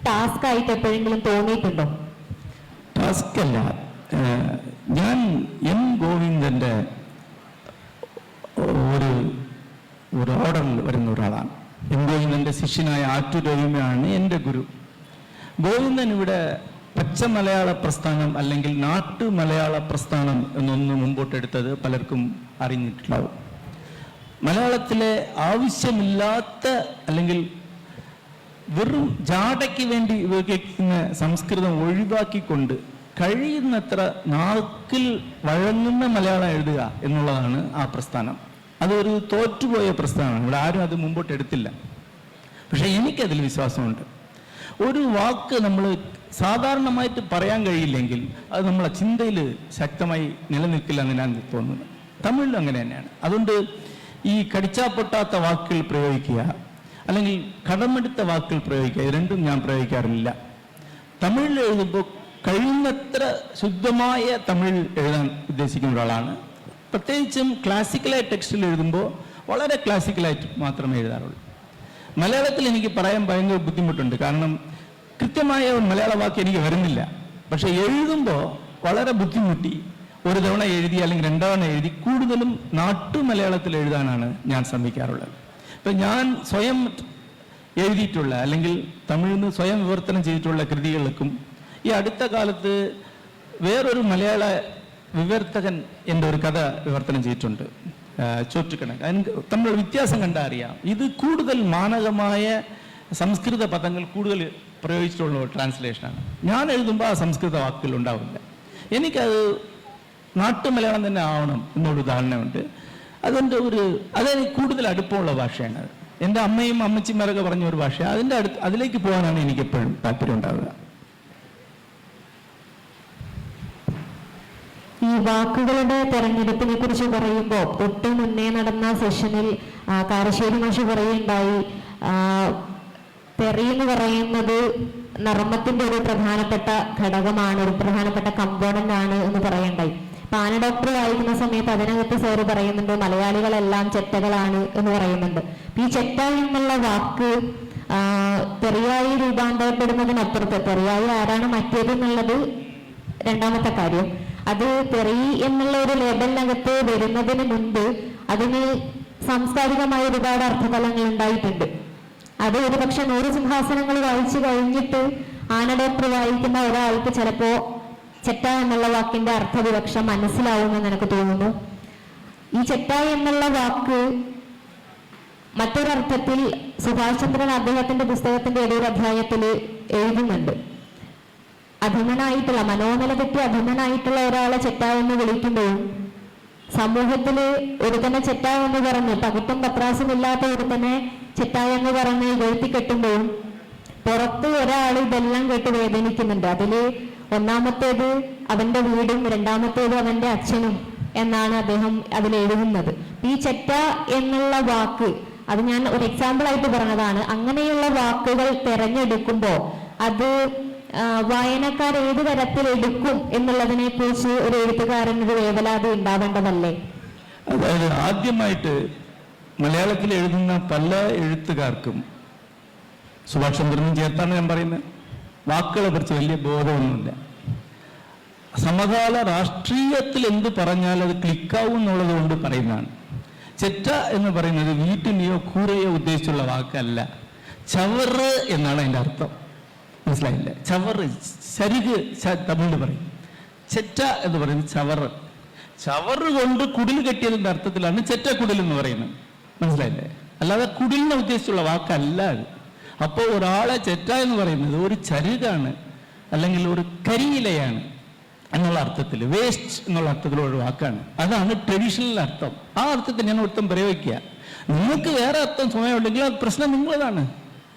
ടാസ്ക് ആയിട്ട് എപ്പോഴെങ്കിലും തോന്നിയിട്ടുണ്ടോ?
ടാസ്ക് അല്ല. ഞാൻ എം ഗോവിന്ദന്റെ ഒരു ഓർഡറിൽ വരുന്ന ഒരാളാണ്. എം ഗോവിന്ദന്റെ ശിഷ്യനായ ആറ്റൂർ രവിയാണ് എൻ്റെ ഗുരു. ഗോവിന്ദൻ ഇവിടെ പച്ച മലയാള പ്രസ്ഥാനം അല്ലെങ്കിൽ നാട്ടു മലയാള പ്രസ്ഥാനം എന്നൊന്ന് മുമ്പോട്ടെടുത്തത് പലർക്കും അറിഞ്ഞിട്ടുണ്ടാവും. മലയാളത്തിലെ ആവശ്യമില്ലാത്ത അല്ലെങ്കിൽ വെറും ജാടയ്ക്ക് വേണ്ടി ഉപയോഗിക്കുന്ന സംസ്കൃതം ഒഴിവാക്കിക്കൊണ്ട് കഴിയുന്നത്ര നാക്കിൽ വഴങ്ങുന്ന മലയാളം എഴുതുക എന്നുള്ളതാണ് ആ പ്രസ്ഥാനം. അതൊരു തോറ്റുപോയ പ്രസ്ഥാനമാണ്. ഇവിടെ ആരും അത് മുമ്പോട്ട് എടുത്തില്ല. പക്ഷെ എനിക്കതിൽ വിശ്വാസമുണ്ട്. ഒരു വാക്ക് നമ്മൾ സാധാരണമായിട്ട് പറയാൻ കഴിയില്ലെങ്കിൽ അത് നമ്മളെ ചിന്തയിൽ ശക്തമായി നിലനിൽക്കില്ല എന്ന് ഞാൻ തോന്നുന്നു. തമിഴിലും അങ്ങനെ തന്നെയാണ്. അതുകൊണ്ട് ഈ കടിച്ചാ പൊട്ടാത്ത വാക്കുകൾ പ്രയോഗിക്കുക അല്ലെങ്കിൽ കടമെടുത്ത വാക്കുകൾ പ്രയോഗിക്കുക, ഇത് രണ്ടും ഞാൻ പ്രയോഗിക്കാറില്ല. തമിഴിൽ എഴുതുമ്പോൾ കഴിയുന്നത്ര ശുദ്ധമായ തമിഴ് എഴുതാൻ ഉദ്ദേശിക്കുന്ന ഒരാളാണ്. പ്രത്യേകിച്ചും ക്ലാസിക്കലായ ടെക്സ്റ്റിൽ എഴുതുമ്പോൾ വളരെ ക്ലാസിക്കലായിട്ട് മാത്രമേ എഴുതാറുള്ളൂ. മലയാളത്തിൽ എനിക്ക് പറയാൻ ഭയങ്കര ബുദ്ധിമുട്ടുണ്ട്. കാരണം കൃത്യമായ ഒരു മലയാള വാക്ക് എനിക്ക് വരുന്നില്ല. പക്ഷെ എഴുതുമ്പോൾ വളരെ ബുദ്ധിമുട്ടി ഒരു തവണ എഴുതി അല്ലെങ്കിൽ രണ്ടവണ എഴുതി കൂടുതലും നാട്ടുമലയാളത്തിൽ എഴുതാനാണ് ഞാൻ ശ്രമിക്കാറുള്ളത്. ഇപ്പം ഞാൻ സ്വയം എഴുതിയിട്ടുള്ള അല്ലെങ്കിൽ തമിഴിൽ നിന്ന് സ്വയം വിവർത്തനം ചെയ്തിട്ടുള്ള കൃതികൾക്കും ഈ അടുത്ത കാലത്ത് വേറൊരു മലയാള വിവർത്തകൻ എൻ്റെ ഒരു കഥ വിവർത്തനം ചെയ്തിട്ടുണ്ട്, ചോറ്റുകണക്ക്. അതിന് തമ്മിലുള്ള വ്യത്യാസം കണ്ടാൽ അറിയാം. ഇത് കൂടുതൽ മാനകമായ സംസ്കൃത പദങ്ങൾ കൂടുതൽ പ്രയോഗിച്ചിട്ടുള്ള ഒരു ട്രാൻസ്ലേഷനാണ്. ഞാൻ എഴുതുമ്പോൾ ആ സംസ്കൃത വാക്കുകൾ ഉണ്ടാവില്ല. എനിക്കത് നാട്ടുമലയാളം തന്നെ ആവണം എന്നൊരു ധാരണയുണ്ട്. അതെനിക്ക് കൂടുതൽ അടുപ്പമുള്ള ഭാഷയാണ്. എൻ്റെ അമ്മയും അമ്മച്ചിമാരൊക്കെ പറഞ്ഞ ഒരു ഭാഷ, അതിലേക്ക് പോകാനാണ് എനിക്ക് എപ്പോഴും താല്പര്യം ഉണ്ടാവുക.
ഈ വാക്കുകളുടെ തെരഞ്ഞെടുപ്പിനെ കുറിച്ച് പറയുമ്പോൾ തൊട്ട് മുന്നേ നടന്ന സെഷനിൽ കാരശ്ശേരി മാഷ് പറയുണ്ടായി, തെറി എന്ന് പറയുന്നത് നർമ്മത്തിന്റെ ഒരു പ്രധാനപ്പെട്ട ഘടകമാണ്, ഒരു പ്രധാനപ്പെട്ട കമ്പോണന്റ് ആണ് എന്ന് പറയണ്ടായി. പാന ഡോക്ടർ വായിക്കുന്ന സമയത്ത് അതിനകത്ത് സാറ് പറയുന്നുണ്ട് മലയാളികളെല്ലാം ചെറ്റകളാണ് എന്ന് പറയുന്നുണ്ട്. ഈ ചെറ്റ എന്നുള്ള വാക്ക് തെറിയായി രൂപാന്തരപ്പെടുന്നതിനപ്പുറത്ത് തെറിയായി ആരാണ് മറ്റേത് എന്നുള്ളത് രണ്ടാമത്തെ കാര്യം. അത് തെറി എന്നുള്ള ഒരു ലേബലിനകത്ത് വരുന്നതിന് മുൻപ് അതിന് സാംസ്കാരികമായ ഒരുപാട് അർത്ഥതലങ്ങൾ ഉണ്ടായിട്ടുണ്ട്. അത് ഒരുപക്ഷെ 100 സിംഹാസനങ്ങൾ വായിച്ചു കഴിഞ്ഞിട്ട് ആന ഡോക്ടർ വായിക്കുന്ന ഒരാൾക്ക് ചിലപ്പോ ചെറ്റ എന്നുള്ള വാക്കിന്റെ അർത്ഥവിവക്ഷ മനസ്സിലാവുമെന്ന് എനിക്ക് തോന്നുന്നു. ഈ ചെറ്റ എന്നുള്ള വാക്ക് മറ്റൊരർത്ഥത്തിൽ സുഭാഷ് ചന്ദ്രൻ അദ്ദേഹത്തിന്റെ പുസ്തകത്തിന്റെ ഏതൊരു അധ്യായത്തിൽ എഴുതുന്നുണ്ട്. അധമനായിട്ടുള്ള മനോനില തെറ്റി അധമനായിട്ടുള്ള ഒരാളെ ചെറ്റ എന്ന് വിളിക്കുമ്പോഴും സമൂഹത്തില് ഒരു തന്നെ ചെറ്റ എന്ന് പറഞ്ഞ് പകുത്തും പത്രാസും ഇല്ലാത്ത ഒരു തന്നെ ചെറ്റ എന്ന് പറഞ്ഞ് എഴുത്തിക്കെട്ടുമ്പോഴും പുറത്ത് ഒരാൾ ഇതെല്ലാം കേട്ട് വേദനിക്കുന്നുണ്ട്. അതില് ഒന്നാമത്തേത് അവന്റെ വീടും രണ്ടാമത്തേത് അവന്റെ അച്ഛനും എന്നാണ് അദ്ദേഹം അതിൽ എഴുതുന്നത്. ഈ ചെറ്റ എന്നുള്ള വാക്ക് അത് ഞാൻ ഒരു എക്സാമ്പിൾ ആയിട്ട് പറഞ്ഞതാണ്. അങ്ങനെയുള്ള വാക്കുകൾ തെരഞ്ഞെടുക്കുമ്പോൾ അത് വായനക്കാർ ഏത് തരത്തിൽ എടുക്കും എന്നുള്ളതിനെ കുറിച്ച് ഒരു എഴുത്തുകാരൻ ഒരു വേവലാതി ഉണ്ടാവേണ്ടതല്ലേ?
അതായത് ആദ്യമായിട്ട് മലയാളത്തിൽ എഴുതുന്ന പല എഴുത്തുകാർക്കും സുഭാഷ് ചന്ദ്രനും ചേർത്താണ് ഞാൻ പറയുന്നത്, വാക്കുകളെ കുറിച്ച് വലിയ ബോധമൊന്നുമില്ല. സമകാല രാഷ്ട്രീയത്തിൽ എന്ത് പറഞ്ഞാൽ അത് ക്ലിക്കാവും എന്നുള്ളത് കൊണ്ട് പറയുന്നതാണ്. ചെറ്റ എന്ന് പറയുന്നത് വീട്ടിനെയോ കൂരയോ ഉദ്ദേശിച്ചുള്ള വാക്കല്ല, ചവറ് എന്നാണ് അതിൻ്റെ അർത്ഥം. മനസ്സിലായില്ല? ചവറ്, ശരിക്ക് തമിഴിൽ പറയും. ചെറ്റ എന്ന് പറയുന്നത് ചവറ്. ചവറ് കൊണ്ട് കുടിൽ കെട്ടിയതിൻ്റെ അർത്ഥത്തിലാണ് ചെറ്റക്കുടിൽ എന്ന് പറയുന്നത്. മനസ്സിലായില്ലേ? അല്ലാതെ കുടിലിനെ ഉദ്ദേശിച്ചുള്ള വാക്കല്ല അത്. അപ്പോൾ ഒരാളെ ചെറ്റ എന്ന് പറയുന്നത് ഒരു ചരുകാണ് അല്ലെങ്കിൽ ഒരു കരിയിലയാണ് എന്നുള്ള അർത്ഥത്തിൽ, വേസ്റ്റ് എന്നുള്ള അർത്ഥത്തിലുള്ള ഒരു വാക്കാണ്. അതാണ് ട്രഡീഷണൽ അർത്ഥം. ആ അർത്ഥത്തിൽ ഞാൻ ഒട്ടും പ്രയോഗിക്കുക. നിങ്ങൾക്ക് വേറെ അർത്ഥം സ്വയമുണ്ടെങ്കിൽ അത് പ്രശ്നം നിങ്ങളതാണ്.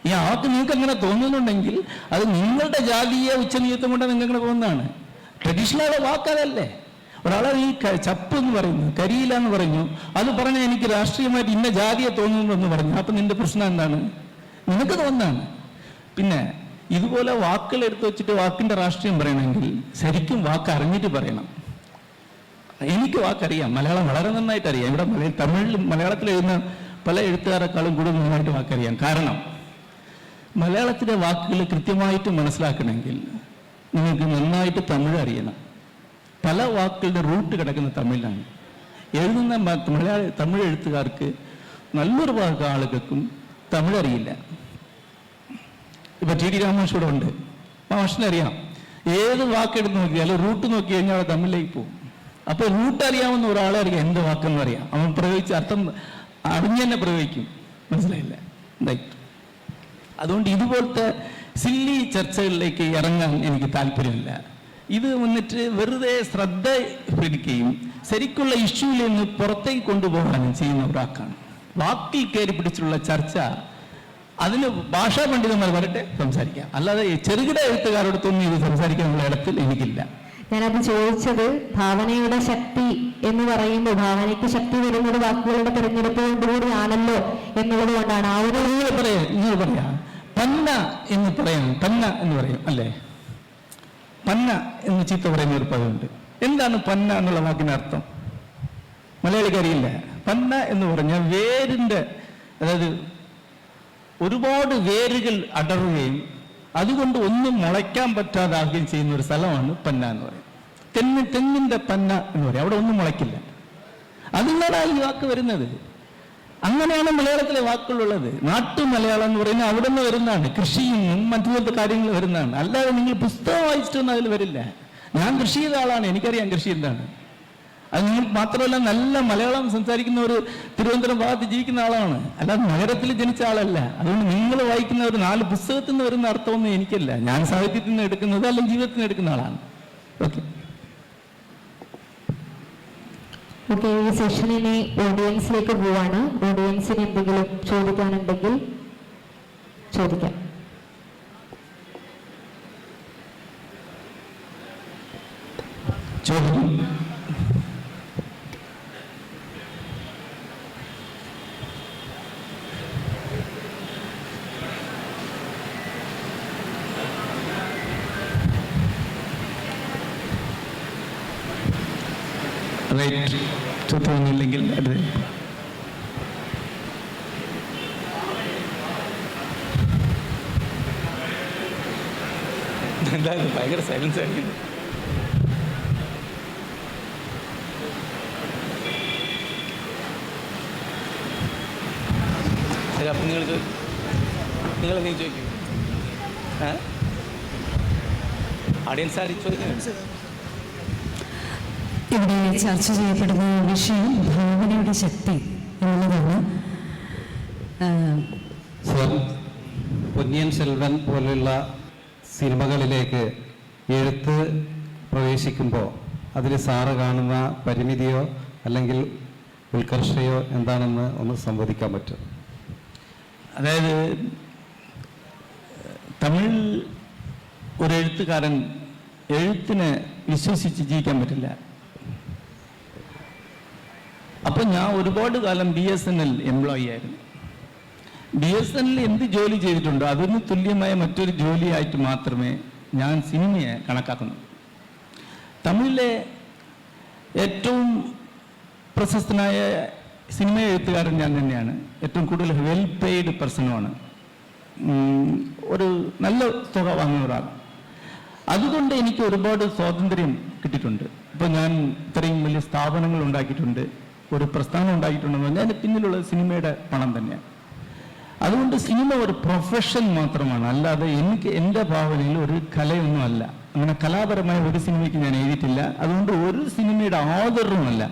ഈ ആൾക്ക് നിങ്ങൾക്ക് അങ്ങനെ തോന്നുന്നുണ്ടെങ്കിൽ അത് നിങ്ങളുടെ ജാതീയ ഉച്ചനീയത്വം കൊണ്ട് നിങ്ങൾക്ക് അങ്ങനെ തോന്നുന്നതാണ്. ട്രഡീഷണൽ വാക്കതല്ലേ. ഒരാളെ ഈ ചപ്പ് എന്ന് പറയുന്നു, കരിയില എന്ന് പറഞ്ഞു, അത് പറഞ്ഞാൽ എനിക്ക് രാഷ്ട്രീയമായിട്ട് ഇന്ന ജാതിയെ തോന്നുന്നു എന്ന് പറഞ്ഞു. അപ്പൊ നിന്റെ പ്രശ്നം എന്താണ്? നിനക്ക് തോന്നാണ്. പിന്നെ ഇതുപോലെ വാക്കുകൾ എടുത്തു വെച്ചിട്ട് വാക്കിന്റെ രാഷ്ട്രീയം പറയണമെങ്കിൽ ശരിക്കും വാക്ക് അറിഞ്ഞിട്ട് പറയണം. എനിക്ക് വാക്കറിയാം, മലയാളം വളരെ നന്നായിട്ട് അറിയാം. ഇവിടെ തമിഴിലും മലയാളത്തിൽ എഴുതുന്ന പല എഴുത്തുകാരെക്കാളും കൂടുതൽ നന്നായിട്ട് വാക്കറിയാം. കാരണം മലയാളത്തിലെ വാക്കുകൾ കൃത്യമായിട്ട് മനസ്സിലാക്കണമെങ്കിൽ നിങ്ങൾക്ക് നന്നായിട്ട് തമിഴ് അറിയണം. പല വാക്കുകളുടെ റൂട്ട് കിടക്കുന്ന തമിഴിലാണ്. എഴുതുന്ന തമിഴ് എഴുത്തുകാർക്ക് നല്ലൊരു ഭാഗം ആളുകൾക്കും തമിഴ് അറിയില്ല. ഇപ്പൊ ടി ഡി രാമകൃഷ്ണൻ ഉണ്ട്, മാഷിനറിയാം. ഏത് വാക്കെടുത്ത് നോക്കിയാലും റൂട്ട് നോക്കി കഴിഞ്ഞാൽ അവിടെ തമിഴിലേക്ക് പോകും. അപ്പൊ റൂട്ട് അറിയാവുന്ന ഒരാളെ അറിയാം എന്ത് വാക്കെന്ന് അറിയാം. അവൻ പ്രയോഗിച്ച് അർത്ഥം അറിഞ്ഞു തന്നെ പ്രയോഗിക്കും. മനസ്സിലായില്ല? അതുകൊണ്ട് ഇതുപോലത്തെ സില്ലി ചർച്ചകളിലേക്ക് ഇറങ്ങാൻ എനിക്ക് താല്പര്യമില്ല. ഇത് വന്നിട്ട് വെറുതെ ശ്രദ്ധ പിടിക്കുകയും ശരിക്കുള്ള ഇഷ്യൂവിൽ നിന്ന് പുറത്തേക്ക് കൊണ്ടുപോകാനും ചെയ്യുന്ന ഒരാൾക്കാണ്. വാക്കിൽ കയറി പിടിച്ചുള്ള ചർച്ച, അതിന് ഭാഷാ പണ്ഡിതന്മാർ വരട്ടെ, സംസാരിക്കാം. അല്ലാതെ ചെറുകിട എഴുത്തുകാരോടൊന്നും ഇത് സംസാരിക്കാനുള്ള ഇടത്തിൽ എനിക്കില്ല.
ഞാനത് ചോദിച്ചത് ഭാവനയുടെ ശക്തി എന്ന് പറയുമ്പോൾ ഭാവനയ്ക്ക് ശക്തി വരുന്നത് വാക്കുകളുടെ തെരഞ്ഞെടുപ്പ് കൊണ്ടുകൂടിയാണല്ലോ എന്നുള്ളത് കൊണ്ടാണ്. ആ ഒരു
നിങ്ങൾ പറയാ പന്ന എന്ന് പറയാം, പന്ന എന്ന് പറയും അല്ലേ? പന്ന എന്ന് ചീത്ത പറയുന്ന ഒരു പദമുണ്ട്. എന്താണ് പന്ന എന്നുള്ള വാക്കിന്റെ അർത്ഥം? മലയാളിക്ക് അറിയില്ല. പന്ന എന്ന് പറഞ്ഞാൽ വേരിന്റെ, അതായത് ഒരുപാട് വേരുകൾ അടറുകയും അതുകൊണ്ട് ഒന്നും മുളയ്ക്കാൻ പറ്റാതാകുകയും ചെയ്യുന്ന ഒരു സ്ഥലമാണ് പന്ന എന്ന് പറയുന്നത്. തെങ്ങിന്റെ പന്ന എന്ന് പറയും, അവിടെ ഒന്നും മുളയ്ക്കില്ല. അതിൽ നിന്നാണ് ഈ വാക്ക് വരുന്നത്. അങ്ങനെയാണ് മലയാളത്തിലെ വാക്കുകളുള്ളത്. നാട്ടു മലയാളം എന്ന് പറയുന്നത് അവിടെ നിന്ന് വരുന്നതാണ്. കൃഷിയും മറ്റു കാര്യങ്ങൾ വരുന്നതാണ്. അല്ലാതെ നിങ്ങൾ പുസ്തകം വായിച്ചിട്ടൊന്നും അതിൽ വരില്ല. ഞാൻ കൃഷി ചെയ്ത ആളാണ്, എനിക്കറിയാം കൃഷി എന്താണ്. അത് നിങ്ങൾ മാത്രമല്ല, നല്ല മലയാളം സംസാരിക്കുന്ന ഒരു തിരുവനന്തപുരം ഭാഗത്ത് ജീവിക്കുന്ന ആളാണ്, അല്ലാതെ നഗരത്തിൽ ജനിച്ച ആളല്ല. അതുകൊണ്ട് നിങ്ങൾ വായിക്കുന്ന ഒരു 4 പുസ്തകത്തിൽ നിന്ന് വരുന്ന അർത്ഥമൊന്നും എനിക്കല്ല. ഞാൻ സാഹിത്യത്തിൽ നിന്ന് എടുക്കുന്നത് അല്ലെങ്കിൽ ജീവിതത്തിൽ നിന്ന് എടുക്കുന്ന ആളാണ്. ഓക്കെ,
ഈ സെഷനിനെ ഓഡിയൻസിലേക്ക് പോവാണ്. ഓഡിയൻസിന് എന്തെങ്കിലും ചോദിക്കാനുണ്ടെങ്കിൽ ചോദിക്കാം.
ചോദ്യമൊന്നുമില്ലെങ്കിൽ അത് എന്തായാലും ഭയങ്കര സൈലൻസ് ആയിരിക്കും. ശരി, അപ്പം നിങ്ങളെന്തെങ്കിലും ചോദിക്കും? ഓഡിയൻസ് ആരും ചോദിക്കുന്നത്?
ഇവിടെ ചർച്ച ചെയ്യപ്പെടുന്ന വിഷയം ഭാവനയുടെ ശക്തി എന്നുള്ളതാണ്.
സർ, പൊന്നിയൻ സെൽവൻ പോലുള്ള സിനിമകളിലേക്ക് എഴുത്ത് പ്രവേശിക്കുമ്പോൾ അതിൽ സാറ് കാണുന്ന പരിമിതിയോ അല്ലെങ്കിൽ ഉത്കർഷയോ എന്താണെന്ന് ഒന്ന് സംവദിക്കാൻ പറ്റും?
അതായത് തമിഴ് ഒരു എഴുത്തുകാരൻ എഴുത്തിനെ വിശ്വസിച്ച് ജീവിക്കാൻ പറ്റില്ല. അപ്പം ഞാൻ ഒരുപാട് കാലം BSNL എംപ്ലോയി ആയിരുന്നു. BSNL എന്ത് ജോലി ചെയ്തിട്ടുണ്ടോ അതിന് തുല്യമായ മറ്റൊരു ജോലിയായിട്ട് മാത്രമേ ഞാൻ സിനിമയെ കണക്കാക്കുന്നു. തമിഴിലെ ഏറ്റവും പ്രശസ്തനായ സിനിമ എഴുത്തുകാരൻ ഞാൻ തന്നെയാണ്. ഏറ്റവും കൂടുതൽ വെൽ പെയ്ഡ് പേഴ്സണുമാണ്. ഒരു നല്ല തുക വാങ്ങുന്ന ഒരാൾ. അതുകൊണ്ട് എനിക്ക് ഒരുപാട് സ്വാതന്ത്ര്യം കിട്ടിയിട്ടുണ്ട്. ഇപ്പോൾ ഞാൻ ഇത്രയും വലിയ സ്ഥാപനങ്ങൾ ഉണ്ടാക്കിയിട്ടുണ്ട്, ഒരു പ്രസ്ഥാനം ഉണ്ടാക്കിയിട്ടുണ്ടെന്ന് പറഞ്ഞാൽ അതിന് പിന്നിലുള്ള സിനിമയുടെ പണം തന്നെയാണ്. അതുകൊണ്ട് സിനിമ ഒരു പ്രൊഫഷൻ മാത്രമാണ്, അല്ലാതെ എനിക്ക് എൻ്റെ ഭാവനയിൽ ഒരു കലയൊന്നും അല്ല. അങ്ങനെ കലാപരമായ ഒരു സിനിമയ്ക്ക് ഞാൻ എഴുതിയിട്ടില്ല. അതുകൊണ്ട് ഒരു സിനിമയുടെ ആദരവുമല്ല,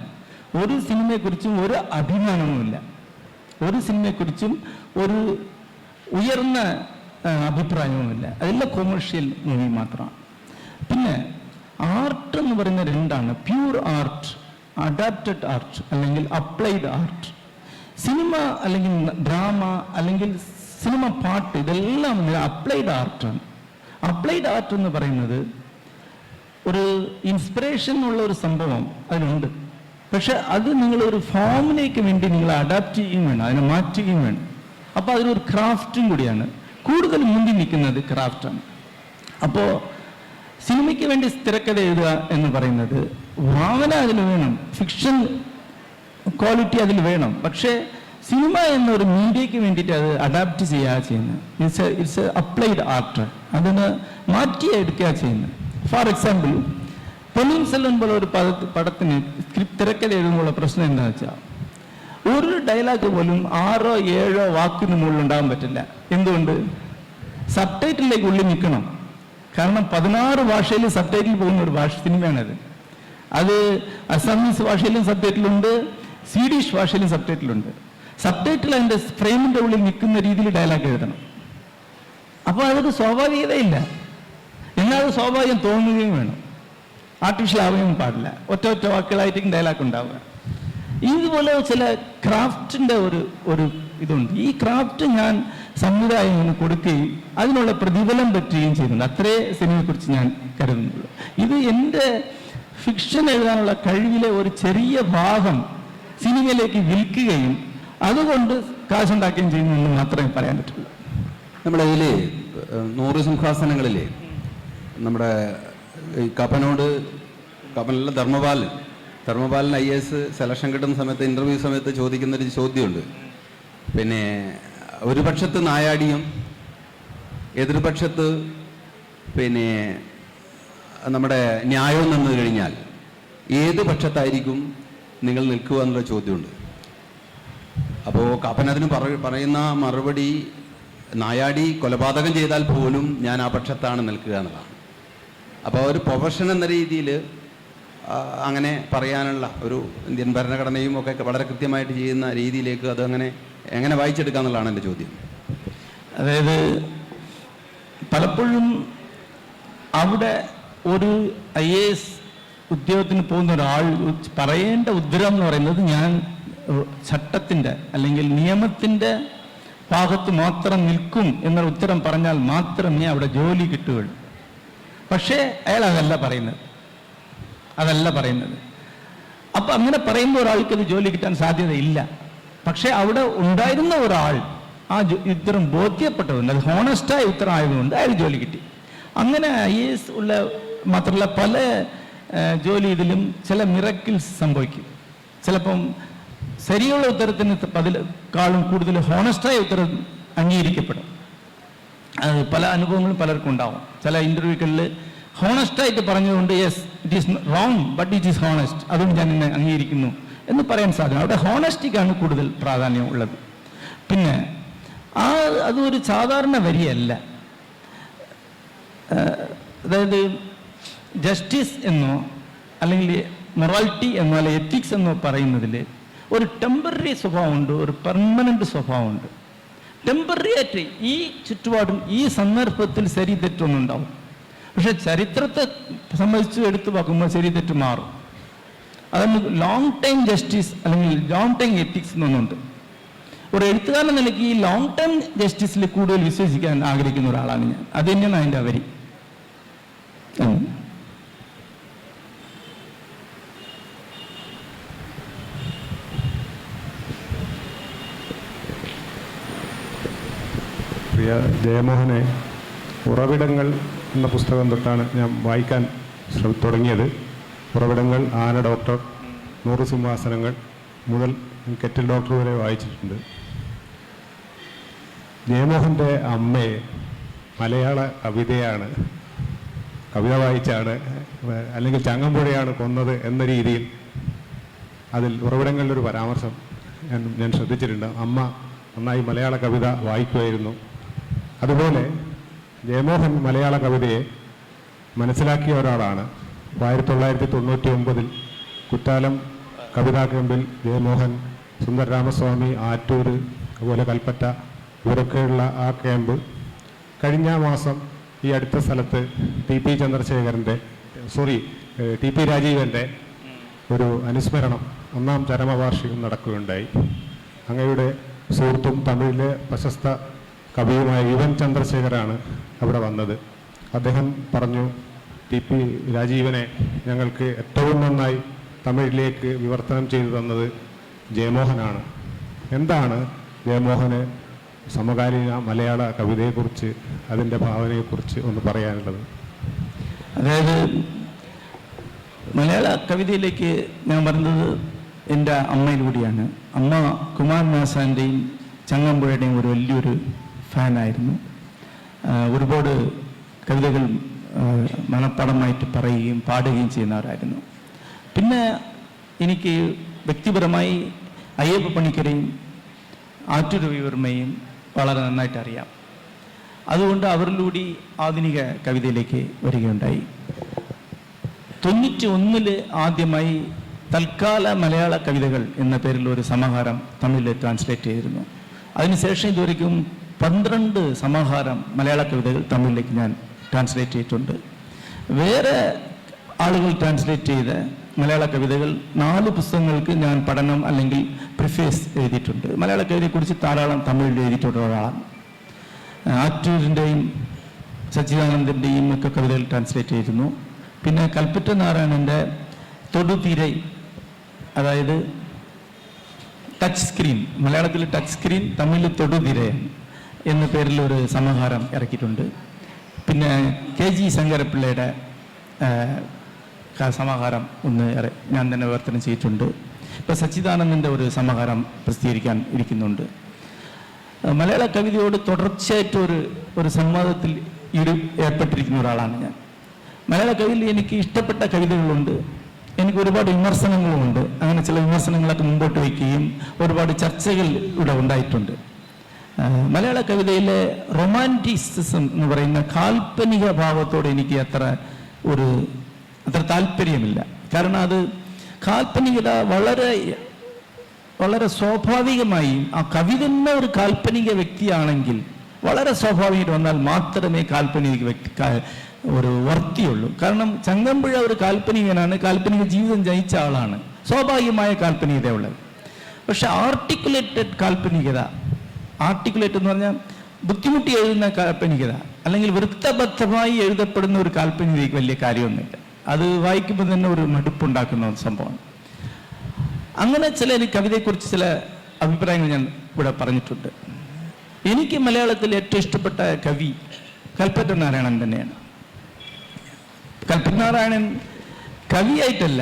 ഒരു സിനിമയെക്കുറിച്ചും ഒരു അഭിമാനവുമില്ല, ഒരു സിനിമയെക്കുറിച്ചും ഒരു ഉയർന്ന അഭിപ്രായവുമില്ല. അതെല്ലാം കൊമേഴ്ഷ്യൽ മൂവി മാത്രമാണ്. പിന്നെ ആർട്ട് എന്ന് പറയുന്ന രണ്ടാണ്: പ്യൂർ ആർട്ട്, അഡാപ്റ്റഡ് ആർട്ട് അല്ലെങ്കിൽ അപ്ലൈഡ് ആർട്ട്. സിനിമ അല്ലെങ്കിൽ ഡ്രാമ അല്ലെങ്കിൽ സിനിമ പാട്ട് ഇതെല്ലാം അപ്ലൈഡ് ആർട്ടാണ്. അപ്ലൈഡ് ആർട്ട് എന്ന് പറയുന്നത് ഒരു ഇൻസ്പിറേഷൻ ഉള്ള ഒരു സംഭവം അതിലുണ്ട്. പക്ഷെ അത് നിങ്ങളൊരു ഫോമിലേക്ക് വേണ്ടി നിങ്ങൾ അഡാപ്റ്റ് ചെയ്യുകയും വേണം, അതിനെ മാറ്റുകയും വേണം. അപ്പോൾ അതിലൊരു ക്രാഫ്റ്റും കൂടിയാണ്. കൂടുതൽ മുന്നിൽ നിൽക്കുന്നത് ക്രാഫ്റ്റാണ്. അപ്പോൾ സിനിമയ്ക്ക് വേണ്ടി തിരക്കഥ എഴുതുക എന്ന് പറയുന്നത് ഭാവന അതിൽ വേണം, ഫിക്ഷൻ ക്വാളിറ്റി അതിൽ വേണം. പക്ഷേ സിനിമ എന്നൊരു മീഡിയയ്ക്ക് വേണ്ടിയിട്ട് അത് അഡാപ്റ്റ് ചെയ്യുക ചെയ്യുന്നത്. It's applied art. അതിന് മാറ്റിയെടുക്കുക ചെയ്യുന്നത്. ഫോർ എക്സാമ്പിൾ, പൊന്നിയിൻ സെൽവൻ പോലെ ഒരു പടത്തിന് സ്ക്രിപ്റ്റ് തിരക്കഥ എഴുതുമ്പോഴുള്ള പ്രശ്നം എന്താണെന്ന് വെച്ചാൽ ഒരു ഡയലോഗ് പോലും 6 or 7 വാക്കിന് മുകളിൽ ഉണ്ടാകാൻ പറ്റില്ല. എന്തുകൊണ്ട്? സബ് ടൈറ്റിലേക്ക് ഉള്ളിൽ നിൽക്കണം. കാരണം 16 ഭാഷയിൽ സബ് ടൈറ്റിൽ പോകുന്ന ഒരു സിനിമയാണത്. അത് അസാമീസ് ഭാഷയിലും സബ് ടൈറ്റിലുണ്ട്, സ്വീഡിഷ് ഭാഷയിലും സബ് ടൈറ്റിലുണ്ട്. സബ് ടൈറ്റിൽ അതിൻ്റെ ഫ്രെയിമിൻ്റെ ഉള്ളിൽ നിൽക്കുന്ന രീതിയിൽ ഡയലോഗ് എഴുതണം. അപ്പോൾ അതൊരു സ്വാഭാവികതയില്ല. എന്നാൽ അത് സ്വാഭാവികം തോന്നുകയും വേണം. ആർട്ടിഫിഷ്യൽ ആവുകയും പാടില്ല. ഒറ്റ വാക്കുകളായിട്ടും ഡയലോഗ് ഉണ്ടാവുക. ഇതുപോലെ ചില ക്രാഫ്റ്റിൻ്റെ ഒരു ഇതുണ്ട്. ഈ ക്രാഫ്റ്റ് ഞാൻ സമുദായത്തിന് കൊടുക്കുകയും അതിനുള്ള പ്രതിഫലം പറ്റുകയും ചെയ്യുന്നുണ്ട്. അത്രേ സിനിമയെക്കുറിച്ച് ഞാൻ കരുതുന്നുള്ളൂ. ഇത് എൻ്റെ ഫിക്ഷൻ എഴുതാനുള്ള കഴിവിലെ ഒരു ചെറിയ ഭാഗം സിനിമയിലേക്ക് വിൽക്കുകയും അതുകൊണ്ട് കാശുണ്ടാക്കുകയും ചെയ്യുന്നു എന്ന് മാത്രമേ പറയാൻ പറ്റുള്ളൂ.
നമ്മുടെ ഇതിൽ 100 സിംഹാസനങ്ങളിൽ നമ്മുടെ കപ്പനുള്ള ധർമ്മപാലൻ IAS സെലക്ഷൻ കിട്ടുന്ന സമയത്ത്, ഇൻ്റർവ്യൂ സമയത്ത് ചോദിക്കുന്നൊരു ചോദ്യമുണ്ട്. പിന്നെ ഒരു പക്ഷത്ത് നായാടിയും എതിർപക്ഷത്ത് പിന്നെ നമ്മുടെ ന്യായം നിന്ന് കഴിഞ്ഞാൽ ഏത് പക്ഷത്തായിരിക്കും നിങ്ങൾ നിൽക്കുക എന്നുള്ള ചോദ്യമുണ്ട്. അപ്പോൾ കാപ്പൻ അതിന് പറയുന്ന മറുപടി, നായാടി കൊലപാതകം ചെയ്താൽ പോലും ഞാൻ ആ പക്ഷത്താണ് നിൽക്കുക എന്നുള്ളതാണ്. അപ്പോൾ ഒരു പ്രൊഫഷൻ എന്ന രീതിയിൽ അങ്ങനെ പറയാനുള്ള ഒരു ഇന്ത്യൻ ഭരണഘടനയും ഒക്കെ വളരെ കൃത്യമായിട്ട് ചെയ്യുന്ന രീതിയിലേക്ക് അത് എങ്ങനെ വായിച്ചെടുക്കുക എന്നുള്ളതാണ് എൻ്റെ ചോദ്യം.
അതായത് പലപ്പോഴും അവിടെ ഒരു IAS ഉദ്യോഗത്തിന് പോകുന്ന ഒരാൾ പറയേണ്ട ഉത്തരം എന്ന് പറയുന്നത് ഞാൻ ചട്ടത്തിൻ്റെ അല്ലെങ്കിൽ നിയമത്തിൻ്റെ ഭാഗത്ത് മാത്രം നിൽക്കും എന്നൊരു ഉത്തരം പറഞ്ഞാൽ മാത്രമേ അവിടെ ജോലി കിട്ടുകയുള്ളൂ. പക്ഷേ അയാൾ അതല്ല പറയുന്നത്. അപ്പം അങ്ങനെ പറയുമ്പോൾ ഒരാൾക്ക് അത് ജോലി കിട്ടാൻ സാധ്യതയില്ല. പക്ഷേ അവിടെ ഉണ്ടായിരുന്ന ഒരാൾ ആ ഉത്തരം ബോധ്യപ്പെട്ടതുകൊണ്ട്, അത് ഹോണസ്റ്റായ ഉത്തരം ആയതുകൊണ്ട് അയാൾ ജോലി കിട്ടി. അങ്ങനെ IAS ഉള്ള മാത്രമല്ല പല ജോലി ഇതിലും ചില മിറക്കിൾസ് സംഭവിക്കും. ചിലപ്പം ശരിയുള്ള ഉത്തരത്തിന് അതിലേക്കാളും കൂടുതൽ ഹോണസ്റ്റായ ഉത്തരം അംഗീകരിക്കപ്പെടും. അത് പല അനുഭവങ്ങളും പലർക്കും ഉണ്ടാവും. ചില ഇൻ്റർവ്യൂകളിൽ ഹോണസ്റ്റായിട്ട് പറഞ്ഞുകൊണ്ട് yes it is wrong but it is honest, അതുകൊണ്ട് ഞാൻ എന്നെ അംഗീകരിക്കുന്നു എന്ന് പറയാൻ സാധിക്കും. അവിടെ ഹോണസ്റ്റിക്കാണ് കൂടുതൽ പ്രാധാന്യം ഉള്ളത്. പിന്നെ അതൊരു സാധാരണ വരിയല്ല. അതായത് ജസ്റ്റിസ് എന്നോ അല്ലെങ്കിൽ മൊറാലിറ്റി എന്നോ അല്ലെങ്കിൽ എത്തിക്സ് എന്നോ പറയുന്നതിൽ ഒരു ടെമ്പററി സ്വഭാവമുണ്ട്, ഒരു പെർമനൻ്റ് സ്വഭാവമുണ്ട്. ടെമ്പററി ആയിട്ട് ഈ ചുറ്റുപാടും ഈ സന്ദർഭത്തിൽ ശരി തെറ്റൊന്നും ഉണ്ടാവും. പക്ഷെ ചരിത്രത്തെ സംബന്ധിച്ച് എടുത്തു നോക്കുമ്പോൾ ശരി തെറ്റ് മാറും. അതാണ് ലോങ് ടൈം ജസ്റ്റിസ് അല്ലെങ്കിൽ ലോങ് ടൈം എത്തിക്സ് എന്നൊന്നുണ്ട്. ഒരു എഴുത്തുകാരൻ നിലയ്ക്ക് ഈ ലോങ് ടൈം ജസ്റ്റിസിൽ കൂടുതൽ വിശ്വസിക്കാൻ ആഗ്രഹിക്കുന്ന ഒരാളാണ് ഞാൻ. അത് തന്നെയാണ് അതിൻ്റെ അവരി.
പ്രിയ ജയമോഹനെ, ഉറവിടങ്ങൾ എന്ന പുസ്തകം തൊട്ടാണ് ഞാൻ വായിക്കാൻ തുടങ്ങിയത്. ഉറവിടങ്ങൾ, ആന ഡോക്ടർ, 100 സിംഹാസനങ്ങൾ മുതൽ കെറ്റിൽ ഡോക്ടർ വരെ വായിച്ചിട്ടുണ്ട്. ജയമോഹൻ്റെ അമ്മയെ മലയാള കവിത വായിച്ചാണ് അല്ലെങ്കിൽ ചങ്ങമ്പുഴയാണ് കൊന്നത് എന്ന രീതിയിൽ അതിൽ ഉറവിടങ്ങളിലൊരു പരാമർശം ഞാൻ ശ്രദ്ധിച്ചിട്ടുണ്ട്. അമ്മ നന്നായി മലയാള കവിത വായിക്കുമായിരുന്നു. അതുപോലെ ജയമോഹൻ മലയാള കവിതയെ മനസ്സിലാക്കിയ ഒരാളാണ്. 1999 കുറ്റാലം കവിതാ ക്യാമ്പിൽ ജയമോഹൻ, സുന്ദര രാമസ്വാമി, ആറ്റൂർ, അതുപോലെ കൽപ്പറ്റ ഇവരൊക്കെയുള്ള ആ ക്യാമ്പ് കഴിഞ്ഞ മാസം ഈ അടുത്ത സ്ഥലത്ത് TP രാജീവൻ്റെ ഒരു അനുസ്മരണം 1-ാം ചരമവാർഷികം നടക്കുകയുണ്ടായി. അങ്ങയുടെ സുഹൃത്തും തമിഴിലെ പ്രശസ്ത കവിയുമായ യുവൻ ചന്ദ്രശേഖരാണ് അവിടെ വന്നത്. അദ്ദേഹം പറഞ്ഞു, TP രാജീവനെ ഞങ്ങൾക്ക് ഏറ്റവും നന്നായി തമിഴിലേക്ക് വിവർത്തനം ചെയ്തു തന്നത് ജയമോഹനാണ്. എന്താണ് ജയമോഹന് സമകാലീന മലയാള കവിതയെക്കുറിച്ച്, അതിൻ്റെ ഭാവനയെക്കുറിച്ച് ഒന്ന് പറയാനുള്ളത്?
അതായത് മലയാള കവിതയിലേക്ക് ഞാൻ പറഞ്ഞത് എൻ്റെ അമ്മയിലൂടെയാണ്. അമ്മ കുമാരനാശാൻ്റെയും ചങ്ങമ്പുഴയുടെയും ഒരു വലിയൊരു ഫാനായിരുന്നു. ഒരുപാട് കവിതകൾ മനഃപ്പാടമായിട്ട് പറയുകയും പാടുകയും ചെയ്യുന്നവരായിരുന്നു. പിന്നെ എനിക്ക് വ്യക്തിപരമായി അയ്യപ്പ പണിക്കരെയും ആറ്റൂർ രവിവർമ്മയും വളരെ നന്നായിട്ട് അറിയാം. അതുകൊണ്ട് അവരിലൂടെ ആധുനിക കവിതയിലേക്ക് വരികയുണ്ടായി. 91 ആദ്യമായി തൽക്കാല മലയാള കവിതകൾ എന്ന പേരിൽ ഒരു സമാഹാരം തമിഴിൽ ട്രാൻസ്ലേറ്റ് ചെയ്തിരുന്നു. അതിനുശേഷം ഇതുവരെയ്ക്കും 12 സമാഹാരം മലയാള കവിതകൾ തമിഴിലേക്ക് ഞാൻ ട്രാൻസ്ലേറ്റ് ചെയ്തിട്ടുണ്ട്. വേറെ ആളുകൾ ട്രാൻസ്ലേറ്റ് ചെയ്ത മലയാള കവിതകൾ 4 പുസ്തകങ്ങൾക്ക് ഞാൻ പഠനം അല്ലെങ്കിൽ പ്രിഫേസ് എഴുതിയിട്ടുണ്ട്. മലയാള കവിതയെക്കുറിച്ച് ധാരാളം തമിഴിൽ എഴുതിയിട്ടുള്ള ഒരാളാണ്. ആറ്റൂരിൻ്റെയും സച്ചിദാനന്ദൻ്റെയും ഒക്കെ കവിതകൾ ട്രാൻസ്ലേറ്റ് ചെയ്തിരുന്നു. പിന്നെ കൽപ്പറ്റ നാരായണൻ്റെ തൊടുതീരൈ, അതായത് ടച്ച് സ്ക്രീൻ, മലയാളത്തിൽ ടച്ച് സ്ക്രീൻ, തമിഴിൽ തൊടുതീരൈ എന്ന പേരിൽ ഒരു സമാഹാരം ഇറക്കിയിട്ടുണ്ട്. പിന്നെ KG ശങ്കരപ്പിള്ളയുടെ സമാഹാരം ഞാൻ തന്നെ വിവർത്തനം ചെയ്തിട്ടുണ്ട്. ഇപ്പോൾ സച്ചിദാനന്ദൻ്റെ ഒരു സമാഹാരം പ്രസിദ്ധീകരിക്കാൻ ഇരിക്കുന്നുണ്ട്. മലയാള കവിതയോട് തുടർച്ചയായിട്ട് ഒരു സംവാദത്തിൽ ഏർപ്പെട്ടിരിക്കുന്ന ഒരാളാണ് ഞാൻ. മലയാള കവിയിൽ എനിക്ക് ഇഷ്ടപ്പെട്ട കവിതകളുണ്ട്, എനിക്ക് ഒരുപാട് വിമർശനങ്ങളുമുണ്ട്. അങ്ങനെ ചില വിമർശനങ്ങളൊക്കെ മുമ്പോട്ട് വയ്ക്കുകയും ഒരുപാട് ചർച്ചകൾ ഇവിടെ ഉണ്ടായിട്ടുണ്ട്. മലയാള കവിതയിലെ റൊമാൻറ്റിസിസം എന്ന് പറയുന്ന കാൽപ്പനിക ഭാവത്തോട് എനിക്ക് അത്ര താല്പര്യമില്ല. കാരണം അത് കാൽപ്പനികത വളരെ സ്വാഭാവികമായി ആ കവി തന്നെ ഒരു കാൽപ്പനിക വ്യക്തിയാണെങ്കിൽ വളരെ സ്വാഭാവികമായിട്ട് വന്നാൽ മാത്രമേ കാൽപ്പനിക വ്യക്തി ഒരു വർത്തിയുള്ളൂ. കാരണം ചങ്ങമ്പുഴ ഒരു കാൽപ്പനികനാണ്, കാൽപ്പനിക ജീവിതം ജയിച്ച ആളാണ്, സ്വാഭാവികമായ കാൽപ്പനികതയുള്ളത്. പക്ഷെ ആർട്ടിക്കുലേറ്റഡ് കാൽപ്പനികത, ആർട്ടിക്കുലേറ്റ് എന്ന് പറഞ്ഞാൽ ബുദ്ധിമുട്ടി എഴുതുന്ന കാൽപ്പനികത, അല്ലെങ്കിൽ വൃത്തബദ്ധമായി എഴുതപ്പെടുന്ന ഒരു കാൽപ്പനികതയ്ക്ക് വലിയ കാര്യമൊന്നുമില്ല. അത് വായിക്കുമ്പോൾ തന്നെ ഒരു മടുപ്പുണ്ടാക്കുന്ന ഒരു സംഭവമാണ്. അങ്ങനെ ചില കവിതയെക്കുറിച്ച് ചില അഭിപ്രായങ്ങൾ ഞാൻ ഇവിടെ പറഞ്ഞിട്ടുണ്ട്. എനിക്ക് മലയാളത്തിൽ ഏറ്റവും ഇഷ്ടപ്പെട്ട കവി കൽപ്പറ്റ നാരായണൻ തന്നെയാണ്. കൽപ്പറ്റ നാരായണൻ കവിയായിട്ടല്ല,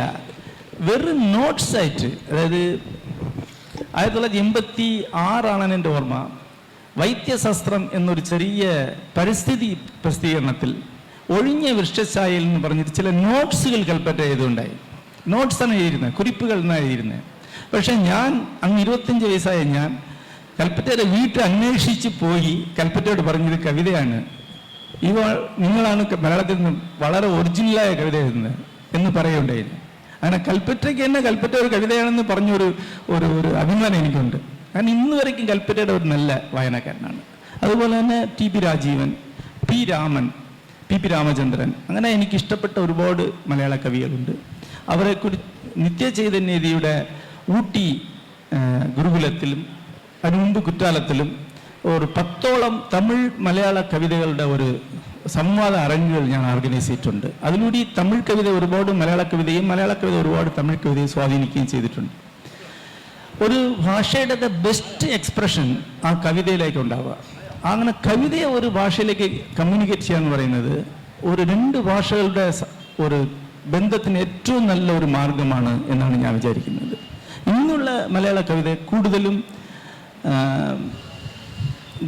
വെറും നോട്ട്സ് ആയിട്ട്, അതായത് 1986 എൻ്റെ ഓർമ്മ, വൈദ്യശാസ്ത്രം എന്നൊരു ചെറിയ പരിസ്ഥിതി പ്രസിദ്ധീകരണത്തിൽ ഒഴിഞ്ഞ വൃക്ഷഛായയിൽ എന്ന് പറഞ്ഞിട്ട് ചില നോട്ട്സുകൾ കൽപ്പറ്റ എഴുതുണ്ടായി. നോട്ട്സാണ് എഴുതിയിരുന്നത്, കുറിപ്പുകൾ എന്നാണ് എഴുതിയിരുന്നത്. പക്ഷെ ഞാൻ അങ്ങ് 25 വയസ്സായ ഞാൻ കൽപ്പറ്റയുടെ വീട്ടിൽ അന്വേഷിച്ച് പോയി കൽപ്പറ്റയോട് പറഞ്ഞത് കവിതയാണ്, നിങ്ങളാണ് മലയാളത്തിൽ നിന്ന് വളരെ ഒറിജിനലായ കവിത എഴുതുന്നത് എന്ന് പറയുകയുണ്ടായിരുന്നു. അങ്ങനെ കൽപ്പറ്റയ്ക്ക് തന്നെ കൽപ്പറ്റ ഒരു കവിതയാണെന്ന് പറഞ്ഞൊരു ഒരു അഭിമാനം എനിക്കുണ്ട്. കാരണം ഇന്ന് വരയ്ക്കും കൽപ്പറ്റയുടെ ഒരു നല്ല വായനക്കാരനാണ്. അതുപോലെ തന്നെ ടി.പി. രാജീവൻ, പി.പി. രാമചന്ദ്രൻ, അങ്ങനെ എനിക്കിഷ്ടപ്പെട്ട ഒരുപാട് മലയാള കവികളുണ്ട്. അവരെക്കുറിച്ച് നിത്യചൈതന്യതയുടെ ഊട്ടി ഗുരുകുലത്തിലും അതിനു മുമ്പ് കുറ്റാലത്തിലും ഒരു 10ഓളം തമിഴ് മലയാള കവിതകളുടെ ഒരു സംവാദ അരങ്ങുകൾ ഞാൻ ഓർഗനൈസ് ചെയ്തിട്ടുണ്ട്. അതിലൂടെ ഈ തമിഴ് കവിത ഒരുപാട് മലയാള കവിതയും മലയാള കവിത ഒരുപാട് തമിഴ് കവിതയും സ്വാധീനിക്കുകയും ചെയ്തിട്ടുണ്ട്. ഒരു ഭാഷയുടെ ബെസ്റ്റ് എക്സ്പ്രഷൻ ആ കവിതയിലേക്ക് ഉണ്ടാവുക. അങ്ങനെ കവിതയെ ഒരു ഭാഷയിലേക്ക് കമ്മ്യൂണിക്കേറ്റ് ചെയ്യുക എന്ന് പറയുന്നത് ഒരു 2 ഭാഷകളുടെ ഒരു ബന്ധത്തിന് ഏറ്റവും നല്ല ഒരു മാർഗമാണ് എന്നാണ് ഞാൻ വിചാരിക്കുന്നത്. ഇന്നുള്ള മലയാള കവിത കൂടുതലും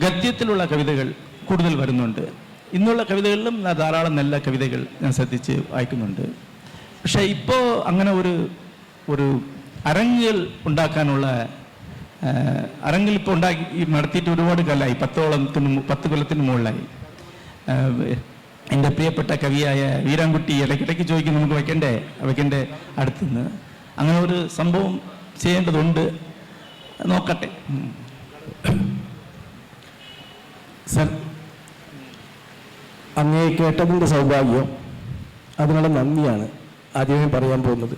ഗദ്യത്തിലുള്ള കവിതകൾ കൂടുതൽ വരുന്നുണ്ട്. ഇന്നുള്ള കവിതകളിലും ധാരാളം നല്ല കവിതകൾ ഞാൻ ശ്രദ്ധിച്ച് വായിക്കുന്നുണ്ട്. പക്ഷേ ഇപ്പോൾ അങ്ങനെ ഒരു അരങ്ങുകൾ ഉണ്ടാക്കാനുള്ള അരങ്ങിൽ ഇപ്പോൾ നടത്തിയിട്ട് ഒരുപാട് കാലമായി, 10 കൊല്ലത്തിന് മുകളിലായി. എൻ്റെ പ്രിയപ്പെട്ട കവിയായ വീരാൻകുട്ടി ഇടയ്ക്കിടയ്ക്ക് ചോദിക്കും, നമുക്ക് വെക്കണ്ടേ അടുത്തുനിന്ന്. അങ്ങനെ ഒരു സംഭവം ചെയ്യേണ്ടതുണ്ട്, നോക്കട്ടെ.
സർ, അങ്ങേ കേട്ടതിൻ്റെ സൗഭാഗ്യം, അതിനുള്ള നന്ദിയാണ് ആദ്യമേ പറയാൻ പോകുന്നത്.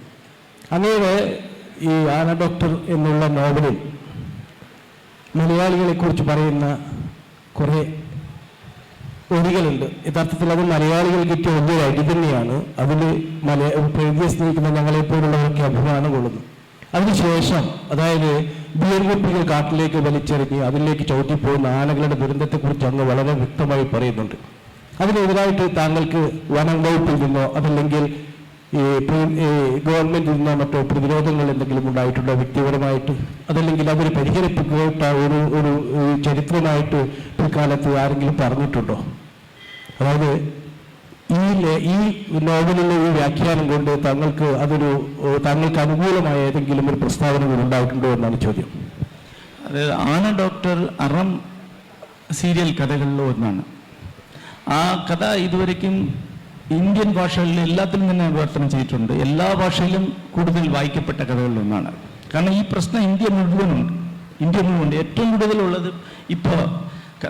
അങ്ങയുടെ ഈ ആന ഡോക്ടർ എന്നുള്ള നോവലിൽ മലയാളികളെക്കുറിച്ച് പറയുന്ന കുറേ വരികളുണ്ട്. യഥാർത്ഥത്തിൽ അത് മലയാളികൾ കിട്ടിയ വലിയൊരു അടി തന്നെയാണ്. അതിൽ പ്രകൃതിയെ സ്നേഹിക്കുന്ന ഞങ്ങളെപ്പോലുള്ളവരൊക്കെ അഭിമാനം കൊള്ളുന്നു. അതിനുശേഷം, അതായത് ബിയർ കുപ്പികൾ കാട്ടിലേക്ക് വലിച്ചെറിഞ്ഞ് അതിലേക്ക് ചവിട്ടിപ്പോകുന്ന ആനകളുടെ ദുരന്തത്തെക്കുറിച്ച് അങ്ങ് വളരെ വ്യക്തമായി പറയുന്നുണ്ട്. അതിനെതിരായിട്ട് താങ്കൾക്ക് വനം വകുപ്പിൽ നിന്നോ അതല്ലെങ്കിൽ ഗവൺമെന്റിൽ നിന്നോ മറ്റോ പ്രതിരോധങ്ങൾ എന്തെങ്കിലും ഉണ്ടായിട്ടുണ്ടോ വ്യക്തിപരമായിട്ട്? അതല്ലെങ്കിൽ അവർ പരിഹരിപ്പിക്കേണ്ട ഒരു ചരിത്രമായിട്ട് പിൽക്കാലത്ത് ആരെങ്കിലും പറഞ്ഞിട്ടുണ്ടോ? അതായത് ഈ നോവലിലെ ഈ വ്യാഖ്യാനം കൊണ്ട് താങ്കൾക്ക് അനുകൂലമായ ഏതെങ്കിലും ഒരു പ്രസ്താവനകൾ ഉണ്ടായിട്ടുണ്ടോ എന്നാണ് ചോദ്യം.
അതായത് ആന ഡോക്ടർ അറം സീരിയൽ കഥകളിലോ ഒന്നാണ്. ആ കഥ ഇതുവരെയ്ക്കും ഇന്ത്യൻ ഭാഷകളിൽ എല്ലാത്തിലും തന്നെ വിവർത്തനം ചെയ്തിട്ടുണ്ട്. എല്ലാ ഭാഷയിലും കൂടുതൽ വായിക്കപ്പെട്ട കഥകളിലൊന്നാണ്. കാരണം ഈ പ്രശ്നം ഇന്ത്യ മുഴുവനുണ്ട്. ഏറ്റവും കൂടുതലുള്ളത് ഇപ്പോൾ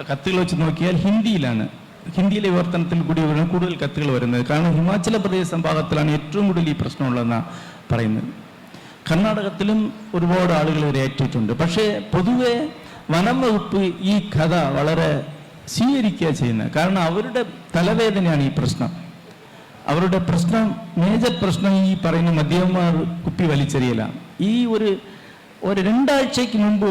കത്തുകൾ വെച്ച് നോക്കിയാൽ ഹിന്ദിയിലെ വിവർത്തനത്തിൽ കൂടി കൂടുതൽ കത്തുകൾ വരുന്നത്. കാരണം ഹിമാചൽ പ്രദേശ് ഭാഗത്തിലാണ് ഏറ്റവും കൂടുതൽ ഈ പ്രശ്നമുള്ളതെന്നാണ് പറയുന്നത്. കർണാടകത്തിലും ഒരുപാട് ആളുകൾ ഏറ്റെടുത്തിട്ടുണ്ട്. പക്ഷേ പൊതുവെ വനം വകുപ്പ് ഈ കഥ വളരെ സ്വീകരിക്കുക ചെയ്യുന്നത്. കാരണം അവരുടെ തലവേദനയാണ് ഈ പ്രശ്നം. അവരുടെ മേജർ പ്രശ്നം ഈ പറയുന്ന മദ്യപന്മാർ കുപ്പി വലിച്ചെറിയലാണ്. ഈ ഒരു 2 ആഴ്ചയ്ക്ക് മുമ്പ്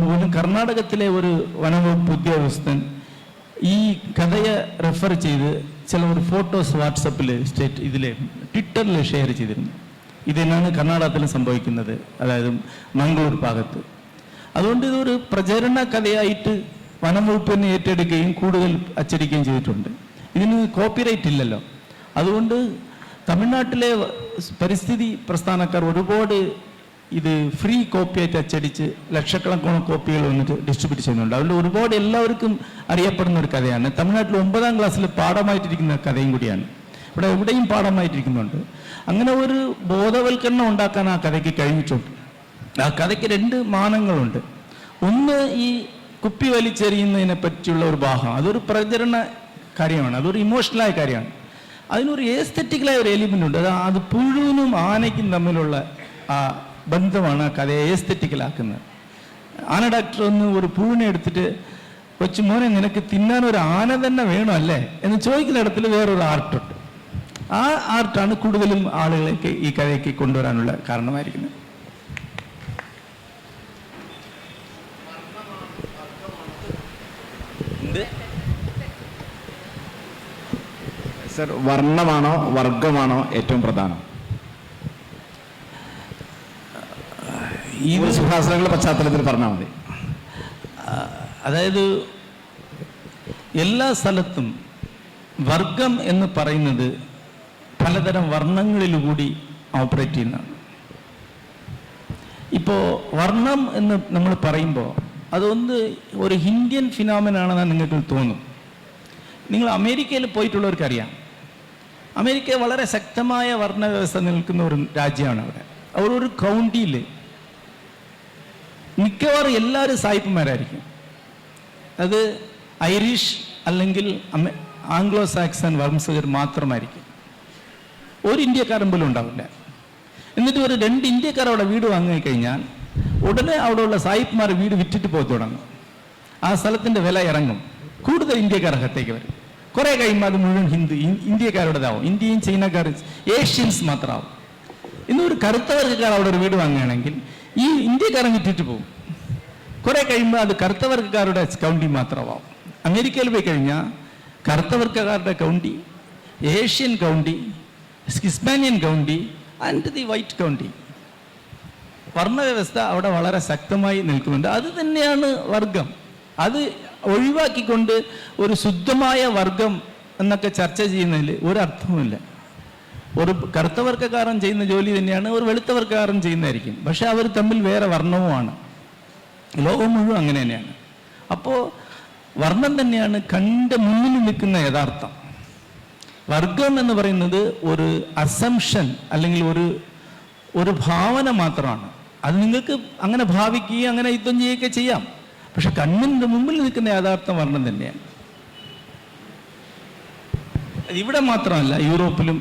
പോലും കർണാടകത്തിലെ ഒരു വനംവകുപ്പ് ഉദ്യോഗസ്ഥൻ ഈ കഥയെ റെഫർ ചെയ്ത് ചില ഫോട്ടോസ് വാട്സപ്പിൽ ട്വിറ്ററിൽ ഷെയർ ചെയ്തിരുന്നു. ഇതെന്നാണ് കർണാടകത്തിൽ സംഭവിക്കുന്നത്, അതായത് മംഗളൂർ ഭാഗത്ത്. അതുകൊണ്ട് ഇതൊരു പ്രചരണ കഥയായിട്ട് വനം വകുപ്പ് തന്നെ ഏറ്റെടുക്കുകയും കൂടുതൽ അച്ചടിക്കുകയും ചെയ്തിട്ടുണ്ട്. ഇതിന് കോപ്പിറൈറ്റ് ഇല്ലല്ലോ. അതുകൊണ്ട് തമിഴ്നാട്ടിലെ പരിസ്ഥിതി പ്രസ്ഥാനക്കാർ ഒരുപാട് ഇത് ഫ്രീ കോപ്പിയായിട്ട് അച്ചടിച്ച് ലക്ഷക്കണക്കോളം കോപ്പികൾ വന്നിട്ട് ഡിസ്ട്രിബ്യൂട്ട് ചെയ്യുന്നുണ്ട്. അതുകൊണ്ട് ഒരുപാട് എല്ലാവർക്കും അറിയപ്പെടുന്ന ഒരു കഥയാണ്. തമിഴ്നാട്ടിൽ 9ാം ക്ലാസ്സിൽ പാഠമായിട്ടിരിക്കുന്ന കഥയും കൂടിയാണ്. ഇവിടെ എവിടെയും പാഠമായിട്ടിരിക്കുന്നുണ്ട്. അങ്ങനെ ഒരു ബോധവൽക്കരണം ഉണ്ടാക്കാൻ ആ കഥയ്ക്ക് കഴിഞ്ഞിട്ടുണ്ട്. ആ കഥയ്ക്ക് 2 മാനങ്ങളുണ്ട്. ഒന്ന്, ഈ കുപ്പി വലിച്ചെറിയുന്നതിനെ പറ്റിയുള്ള ഒരു ഭാഗം, അതൊരു പ്രചരണ കാര്യമാണ്, അതൊരു ഇമോഷണലായ കാര്യമാണ്. അതിനൊരു ഏസ്തെറ്റിക്കലായ ഒരു എലിമെൻ്റ് ഉണ്ട്. അത് പുഴുവിനും ആനയ്ക്കും തമ്മിലുള്ള ആ ബന്ധമാണ് ആ കഥയെ ഏസ്തെറ്റിക്കലാക്കുന്നത്. ആന ഡോക്ടർ ഒന്ന് ഒരു പുഴുവിനെ എടുത്തിട്ട്, കൊച്ചുമോനെ നിനക്ക് തിന്നാൻ ഒരു ആന തന്നെ വേണോ അല്ലേ എന്ന് ചോദിക്കുന്നിടത്തിൽ വേറൊരു ആർട്ടുണ്ട്. ആ ആർട്ടാണ് കൂടുതലും ആളുകളേക്ക് ഈ കഥയ്ക്ക് കൊണ്ടുവരാനുള്ള കാരണമായിരിക്കുന്നത്.
സർ, വർണ്ണമാണോ വർഗമാണോ ഏറ്റവും പ്രധാനം? ഈ സുഹാസനങ്ങളുടെ പശ്ചാത്തലത്തിൽ പറഞ്ഞാൽ മതി.
അതായത് എല്ലാ സ്ഥലത്തും വർഗം എന്ന് പറയുന്നത് പലതരം വർണ്ണങ്ങളിലുകൂടി ഓപ്പറേറ്റ് ചെയ്യുന്നതാണ്. ഇപ്പോൾ വർണ്ണം എന്ന് നമ്മൾ പറയുമ്പോൾ അതൊന്ന് ഒരു ഇന്ത്യൻ ഫിനോമിനാണെന്ന് നിങ്ങൾക്ക് തോന്നും. നിങ്ങൾ അമേരിക്കയിൽ പോയിട്ടുള്ളവർക്കറിയാം, അമേരിക്ക വളരെ ശക്തമായ വർണ്ണവ്യവസ്ഥ നിൽക്കുന്ന ഒരു രാജ്യമാണ്. അവിടെ ഒരു കൗണ്ടിയിൽ മിക്കവാറും എല്ലാവരും സായിപ്പന്മാരായിരിക്കും. അത് ഐറിഷ് അല്ലെങ്കിൽ ആംഗ്ലോ സാക്സൺ വംശജർ മാത്രമായിരിക്കും. ഒരു ഇന്ത്യക്കാരൻ പോലും ഉണ്ടാവില്ല. എന്നിട്ട് ഒരു 2 ഇന്ത്യക്കാർ അവിടെ വീട് വാങ്ങിക്കഴിഞ്ഞാൽ ഉടനെ അവിടെയുള്ള സായിപ്പ്മാർ വീട് വിറ്റിട്ട് പോയി തുടങ്ങും. ആ സ്ഥലത്തിൻ്റെ വില ഇറങ്ങും. കൂടുതൽ ഇന്ത്യക്കാർ അകത്തേക്ക് വരും. കുറേ കഴിയുമ്പോൾ അത് മുഴുവൻ ഇന്ത്യക്കാരുടേതാവും. ഇന്ത്യയും ചൈനക്കാർ, ഏഷ്യൻസ് മാത്രമാവും. ഇന്നൊരു കറുത്ത വർഗ്ഗക്കാർ അവിടെ ഒരു വീട് വാങ്ങുകയാണെങ്കിൽ ഈ ഇന്ത്യക്കാരൻ വിറ്റിട്ട് പോകും. കുറേ കഴിയുമ്പോൾ അത് കറുത്ത വർഗ്ഗക്കാരുടെ കൗണ്ടി മാത്രമാവും. അമേരിക്കയിൽ പോയി കഴിഞ്ഞാൽ കറുത്ത വർഗ്ഗക്കാരുടെ county, Asian county, Hispanic county and the white county. വർണ്ണവ്യവസ്ഥ അവിടെ വളരെ ശക്തമായി നിൽക്കുന്നുണ്ട്. അത് തന്നെയാണ് വർഗം. അത് ഒഴിവാക്കിക്കൊണ്ട് ഒരു ശുദ്ധമായ വർഗം എന്നൊക്കെ ചർച്ച ചെയ്യുന്നതിൽ ഒരർത്ഥവുമില്ല. ഒരു കറുത്ത വർഗ്ഗക്കാരൻ ചെയ്യുന്ന ജോലി തന്നെയാണ് ഒരു വെളുത്ത വർഗ്ഗക്കാരൻ ചെയ്യുന്നതായിരിക്കും. പക്ഷെ അവർ തമ്മിൽ വേറെ വർണ്ണവുമാണ്. ലോകം മുഴുവൻ അങ്ങനെ തന്നെയാണ്. അപ്പോൾ വർണ്ണം തന്നെയാണ് കണ്ട് മുന്നിൽ നിൽക്കുന്ന യഥാർത്ഥം. വർഗം എന്ന് പറയുന്നത് ഒരു അസംഷൻ അല്ലെങ്കിൽ ഒരു ഭാവന മാത്രമാണ്. അത് നിങ്ങൾക്ക് അങ്ങനെ ഭാവിക്കുകയും അങ്ങനെ യുദ്ധം ചെയ്യുകയൊക്കെ ചെയ്യാം. പക്ഷെ കണ്ണിൻ്റെ മുമ്പിൽ നിൽക്കുന്ന യഥാർത്ഥം വർണ്ണം തന്നെയാണ്. ഇവിടെ മാത്രമല്ല, യൂറോപ്പിലും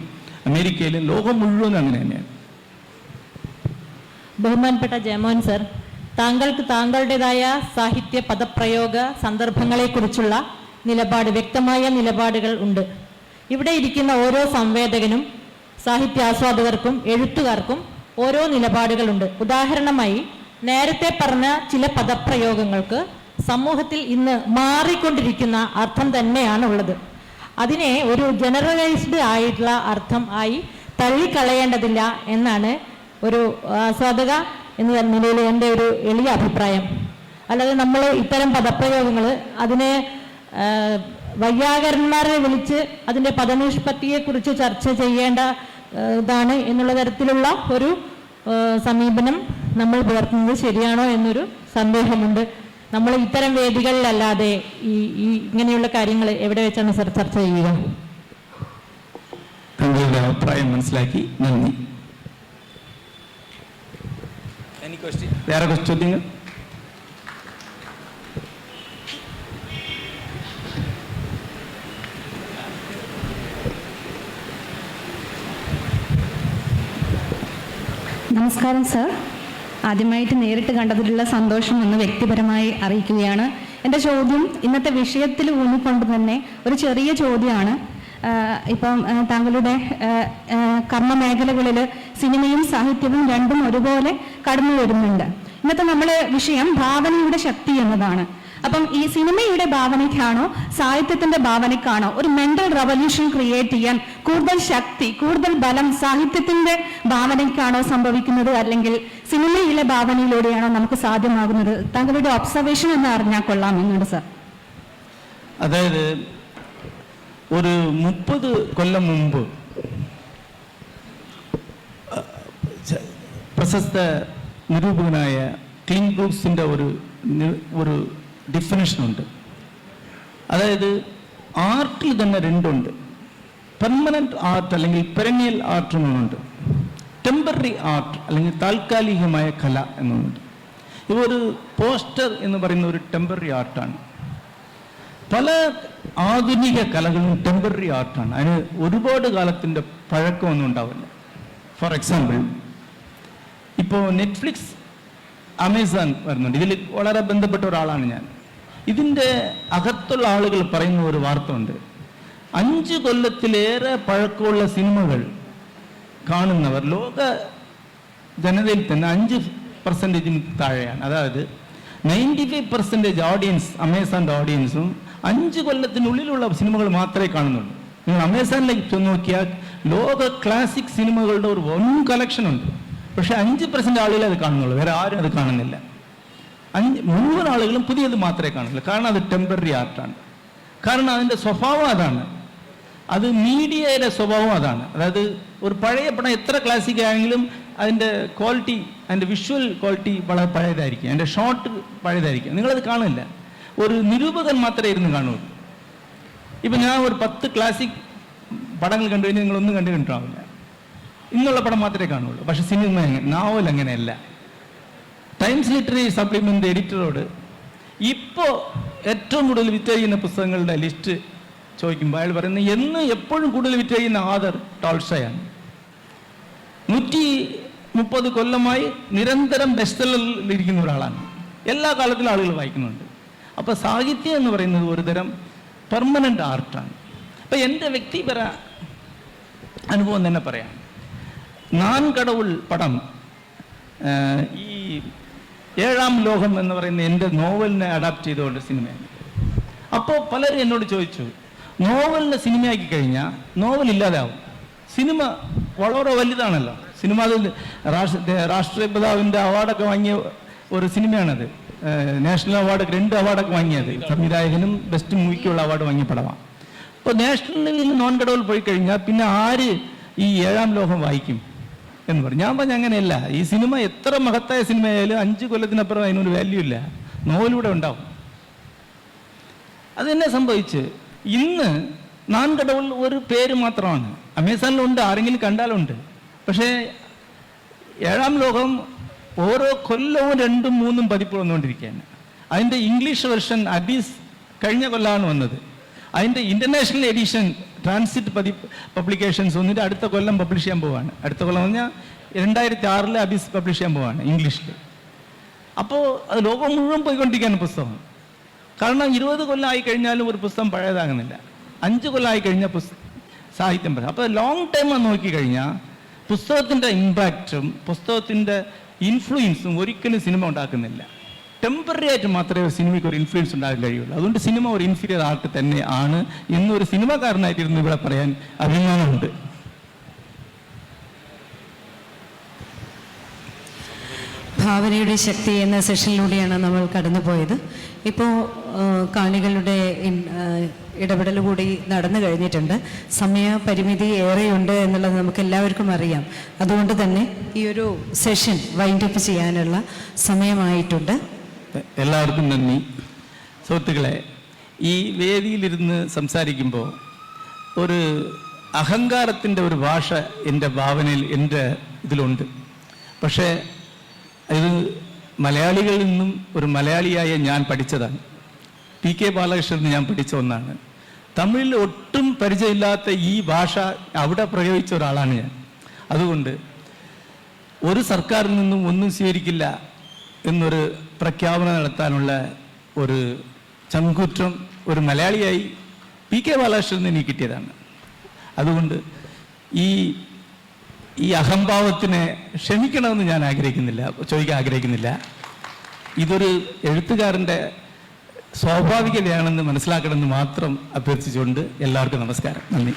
അമേരിക്കയിലും ലോകം മുഴുവൻ അങ്ങനെ തന്നെയാണ്.
ബഹുമാനപ്പെട്ട ജയമോഹൻ സർ, താങ്കൾക്ക് താങ്കളുടേതായ സാഹിത്യ പദപ്രയോഗ സന്ദർഭങ്ങളെക്കുറിച്ചുള്ള വ്യക്തമായ നിലപാടുകൾ ഉണ്ട്. ഇവിടെ ഇരിക്കുന്ന ഓരോ സംവേദകനും സാഹിത്യാസ്വാദകർക്കും എഴുത്തുകാർക്കും ഓരോ നിലപാടുകളുണ്ട്. ഉദാഹരണമായി നേരത്തെ പറഞ്ഞ ചില പദപ്രയോഗങ്ങൾക്ക് സമൂഹത്തിൽ ഇന്ന് മാറിക്കൊണ്ടിരിക്കുന്ന അർത്ഥം തന്നെയാണ് ഉള്ളത്. അതിനെ ഒരു ജനറലൈസ്ഡ് ആയിട്ടുള്ള അർത്ഥം ആയി തള്ളിക്കളയേണ്ടതില്ല എന്നാണ് ഒരു ആസ്വാദക എന്ന നിലയിൽ എൻ്റെ ഒരു എളിയ അഭിപ്രായം. അല്ലാതെ നമ്മൾ ഇത്തരം പദപ്രയോഗങ്ങൾ അതിനെ വൈയാകരന്മാരെ വിളിച്ച് അതിൻ്റെ പദനിഷ്പത്തിയെക്കുറിച്ച് ചർച്ച ചെയ്യേണ്ട ഇതാണ് എന്നുള്ള തരത്തിലുള്ള ഒരു സമീപനം നമ്മൾ പുലർത്തുന്നത് ശരിയാണോ എന്നൊരു സന്ദേഹമുണ്ട്. നമ്മൾ ഇത്തരം വേദികളിലല്ലാതെ ഈ ഇങ്ങനെയുള്ള കാര്യങ്ങൾ എവിടെ വെച്ചാണ് സർ ചർച്ച ചെയ്യുക?
താങ്കളുടെ അഭിപ്രായം മനസ്സിലാക്കി നന്ദി. വേറെ ചോദ്യങ്ങൾ?
നമസ്കാരം സർ. ആദ്യമായിട്ട് നേരിട്ട് കണ്ടതിലുള്ള സന്തോഷം എന്ന് വ്യക്തിപരമായി അറിയിക്കുകയാണ്. എൻ്റെ ചോദ്യം ഇന്നത്തെ വിഷയത്തിൽ ഊന്നിക്കൊണ്ട് തന്നെ ഒരു ചെറിയ ചോദ്യമാണ്. ഇപ്പം താങ്കളുടെ കർമ്മമേഖലകളിൽ സിനിമയും സാഹിത്യവും രണ്ടും ഒരുപോലെ കടന്നു വരുന്നുണ്ട്. ഇന്നത്തെ നമ്മുടെ വിഷയം ഭാവനയുടെ ശക്തി എന്നതാണ്. അപ്പം ഈ സിനിമയുടെ ഭാവനയ്ക്കാണോ സാഹിത്യത്തിന്റെ ഭാവനയ്ക്കാണോ ഒരു മെന്റൽ റവല്യൂഷൻ ക്രിയേറ്റ് ചെയ്യാൻ കൂടുതൽ ശക്തി, കൂടുതൽ ബലം സാഹിത്യത്തിന്റെ ഭാവനയ്ക്കാണോ സംഭവിക്കുന്നത്, അല്ലെങ്കിൽ സിനിമയിലെ ഭാവനയിലൂടെയാണോ നമുക്ക് സാധ്യമാകുന്നത്? താങ്കളുടെ ഒബ്സർവേഷൻ എന്ന് അറിഞ്ഞാൽ കൊള്ളാമെന്നുണ്ട് സർ.
അതായത് ഒരു 30 കൊല്ലം മുമ്പ് പ്രശസ്ത നിരൂപകനായ ക്ലിൻ ബ്രൂക്സിൻ്റെ ഒരു ഡിഫിനിഷനുണ്ട്. അതായത് ആർട്ടിൽ തന്നെ രണ്ടുണ്ട്. പെർമനന്റ് ആർട്ട് അല്ലെങ്കിൽ പെരനിയൽ ആർട്ട് എന്നുണ്ട്, ടെമ്പററി ആർട്ട് അല്ലെങ്കിൽ താൽക്കാലികമായ കല എന്നുണ്ട്. ഒരു പോസ്റ്റർ എന്ന് പറയുന്ന ഒരു ടെമ്പററി ആർട്ടാണ്. പല ആധുനിക കലകളും ടെമ്പററി ആർട്ടാണ്. അതിന് ഒരുപാട് കാലത്തിൻ്റെ പഴക്കമൊന്നും ഉണ്ടാവില്ല. ഫോർ എക്സാമ്പിൾ, ഇപ്പോൾ നെറ്റ്ഫ്ലിക്സ്, അമേസോൺ വരുന്നുണ്ട്. ഇതിൽ വളരെ ബന്ധപ്പെട്ട ഒരാളാണ് ഞാൻ. ഇതിൻ്റെ അകത്തുള്ള ആളുകൾ പറയുന്ന ഒരു വാർത്ത ഉണ്ട്. 5 കൊല്ലത്തിലേറെ പഴക്കമുള്ള സിനിമകൾ കാണുന്നവർ ലോക ജനതയിൽ തന്നെ 5% താഴെയാണ്. അതായത് 95% ഓഡിയൻസ്, അമേസോണിൻ്റെ ഓഡിയൻസും 5 കൊല്ലത്തിനുള്ളിലുള്ള സിനിമകൾ മാത്രമേ കാണുന്നുള്ളൂ. നിങ്ങൾ അമേസോണിലേക്ക് ചെന്ന് നോക്കിയാൽ ലോക ക്ലാസിക് സിനിമകളുടെ ഒരു വൻ കളക്ഷൻ ഉണ്ട്. പക്ഷേ 5% ആളുകളെ അത് കാണുന്നുള്ളൂ, വേറെ ആരും അത് കാണുന്നില്ല. മുഴുവൻ ആളുകളും പുതിയത് മാത്രമേ കാണുന്നില്ല. കാരണം അത് ടെമ്പററി ആർട്ടാണ്. കാരണം അതിൻ്റെ സ്വഭാവം അതാണ്. അത് മീഡിയയുടെ സ്വഭാവം അതാണ്. അതായത് ഒരു പഴയ പടം എത്ര ക്ലാസിക് ആണെങ്കിലും അതിൻ്റെ ക്വാളിറ്റി, അതിൻ്റെ വിഷ്വൽ ക്വാളിറ്റി വളരെ പഴയതായിരിക്കും, അതിൻ്റെ ഷോട്ട് പഴയതായിരിക്കും, നിങ്ങളത് കാണില്ല. ഒരു നിരൂപകൻ മാത്രമേ ഇരുന്ന് കാണുള്ളൂ. ഇപ്പം ഞാൻ ഒരു 10 ക്ലാസിക് പടങ്ങൾ കണ്ടു കഴിഞ്ഞാൽ നിങ്ങളൊന്നും കണ്ടിട്ടുണ്ടാവില്ല. ഇന്നുള്ള പടം മാത്രമേ കാണുള്ളൂ. പക്ഷെ സിനിമ, നോവൽ അങ്ങനെയല്ല. ടൈംസ് ലിറ്റററി സപ്ലിമെൻ്റ് എഡിറ്ററോട് ഇപ്പോൾ ഏറ്റവും കൂടുതൽ വിറ്റഴിയുന്ന പുസ്തകങ്ങളുടെ ലിസ്റ്റ് ചോദിക്കുമ്പോൾ അയാൾ പറയുന്നത് എപ്പോഴും കൂടുതൽ വിറ്റഴിയുന്ന ആദർ ടോൾസ്റ്റോയാണ്. 130 കൊല്ലമായി നിരന്തരം ബെസ്റ്റ്സെല്ലറിലിരിക്കുന്ന ഒരാളാണ്. എല്ലാ കാലത്തിലും ആളുകൾ വായിക്കുന്നുണ്ട്. അപ്പോൾ സാഹിത്യം എന്ന് പറയുന്നത് ഒരുതരം പെർമനൻ്റ് ആർട്ടാണ്. അപ്പം എൻ്റെ വ്യക്തിപര അനുഭവം തന്നെ പറയാം. നാൻ കടവുൾ പടം, ഈ 7ാം ലോകം എന്ന് പറയുന്ന എൻ്റെ നോവലിനെ അഡാപ്റ്റ് ചെയ്തുകൊണ്ട് സിനിമയാണ്. അപ്പോൾ പലരും എന്നോട് ചോദിച്ചു, നോവലിനെ സിനിമയാക്കി കഴിഞ്ഞാൽ നോവൽ ഇല്ലാതാവും. സിനിമ വളരെ വലുതാണല്ലോ. സിനിമ അത് രാഷ്ട്രപിതാവിൻ്റെ അവാർഡൊക്കെ വാങ്ങിയ ഒരു സിനിമയാണത്. നാഷണൽ അവാർഡ് 2 അവാർഡൊക്കെ വാങ്ങിയത്. സംവിധായകനും ബെസ്റ്റ് മൂവിക്കുള്ള അവാർഡ് വാങ്ങിയ പടമാണ്. അപ്പോൾ നാഷണലിൽ നോൺ കടവിൽ പോയി കഴിഞ്ഞാൽ പിന്നെ ആര് ഈ 7ാം ലോകം വായിക്കും എന്ന് പറഞ്ഞു. ഞാൻ പറഞ്ഞ അങ്ങനെയല്ല. ഈ സിനിമ എത്ര മഹത്തായ സിനിമയായാലും 5 കൊല്ലത്തിനപ്പുറം അതിനൊരു വാല്യൂ ഇല്ല. നോവലൂടെ ഉണ്ടാവും. അത് തന്നെ സംഭവിച്ച് ഇന്ന് നാൻ കടവുൾ ഒരു പേര് മാത്രമാണ്. അമേസോണിലുണ്ട്, ആരെങ്കിലും കണ്ടാലുണ്ട്. പക്ഷേ 7ാം ലോകം ഓരോ കൊല്ലവും 2ഉം 3ഉം പതിപ്പ് വന്നുകൊണ്ടിരിക്കുകയാണ്. അതിൻ്റെ ഇംഗ്ലീഷ് വെർഷൻ അബീസ് കഴിഞ്ഞ കൊല്ലമാണ് വന്നത്. അതിൻ്റെ ഇൻ്റർനാഷണൽ എഡിഷൻ ട്രാൻസിറ്റ് പബ്ലിക്കേഷൻസ് വന്നിട്ട് അടുത്ത കൊല്ലം പബ്ലിഷ് ചെയ്യാൻ പോവാണ്. അടുത്ത കൊല്ലം പറഞ്ഞാൽ 2006 അബീസ് പബ്ലിഷ് ചെയ്യാൻ പോവാണ് ഇംഗ്ലീഷിൽ. അപ്പോൾ അത് ലോകം മുഴുവൻ പോയിക്കൊണ്ടിരിക്കുകയാണ് പുസ്തകം. കാരണം 20 കൊല്ലം ആയി കഴിഞ്ഞാലും ഒരു പുസ്തകം പഴയതാകുന്നില്ല. 5 കൊല്ലം ആയി കഴിഞ്ഞാൽ സാഹിത്യം പറയാം. അപ്പോൾ ലോങ് ടൈം നോക്കിക്കഴിഞ്ഞാൽ പുസ്തകത്തിൻ്റെ ഇമ്പാക്റ്റും പുസ്തകത്തിൻ്റെ ഇൻഫ്ലുവൻസും ഒരിക്കലും സിനിമ ഉണ്ടാക്കുന്നില്ല. ടെമ്പററി ആയിട്ട് മാത്രമേ സിനിമയ്ക്ക് ഒരു ഇൻഫ്ലുവൻസ് ഉണ്ടാകാൻ കഴിയുള്ളൂ. അതുകൊണ്ട് സിനിമ ഒരു ഇൻഫീരിയർ ആർട്ട് തന്നെ ആണ് എന്നൊരു സിനിമാക്കാരനായിട്ടിരുന്ന് ഇവിടെ പറയാൻ അഭിമാനമുണ്ട്.
ഭാവനയുടെ ശക്തി എന്ന സെഷനിലൂടെയാണ് നമ്മൾ കടന്നുപോയത്. ഇപ്പോൾ കാണികളുടെ ഇടപെടൽ കൂടി നടന്നു കഴിഞ്ഞിട്ടുണ്ട്. സമയപരിമിതി ഏറെയുണ്ട് എന്നുള്ളത് നമുക്ക് എല്ലാവർക്കും അറിയാം. അതുകൊണ്ട് തന്നെ ഈ ഒരു സെഷൻ വൈൻഡപ്പ് ചെയ്യാനുള്ള സമയമായിട്ടുണ്ട്.
എല്ലാവർക്കും നന്ദി. സുഹൃത്തുക്കളെ, ഈ വേദിയിലിരുന്ന് സംസാരിക്കുമ്പോൾ ഒരു അഹങ്കാരത്തിൻ്റെ ഒരു ഭാഷ എൻ്റെ ഭാവനയിൽ, എൻ്റെ ഇതിലുണ്ട്. പക്ഷേ ഇത് മലയാളികളിൽ നിന്നും ഒരു മലയാളിയായ ഞാൻ പഠിച്ചതാണ്. PK ബാലകൃഷ്ണൻ ഞാൻ പഠിച്ച ഒന്നാണ്. തമിഴിൽ ഒട്ടും പരിചയമില്ലാത്ത ഈ ഭാഷ അവിടെ പ്രയോഗിച്ച ഒരാളാണ് ഞാൻ. അതുകൊണ്ട് ഒരു സർക്കാരിൽ നിന്നും ഒന്നും സ്വീകരിക്കില്ല എന്നൊരു പ്രഖ്യാപനം നടത്താനുള്ള ഒരു ചങ്കൂറ്റം ഒരു മലയാളിയായി PK ബാലകൃഷ്ണൻ എനിക്ക് കിട്ടിയതാണ്. അതുകൊണ്ട് ഈ അഹംഭാവത്തിനെ ക്ഷമിക്കണമെന്ന് ഞാൻ ചോദിക്കാൻ ആഗ്രഹിക്കുന്നില്ല. ഇതൊരു എഴുത്തുകാരൻ്റെ സ്വാഭാവികതയാണെന്ന് മനസ്സിലാക്കണമെന്ന് മാത്രം അഭ്യർത്ഥിച്ചുകൊണ്ട് എല്ലാവർക്കും നമസ്കാരം, നന്ദി.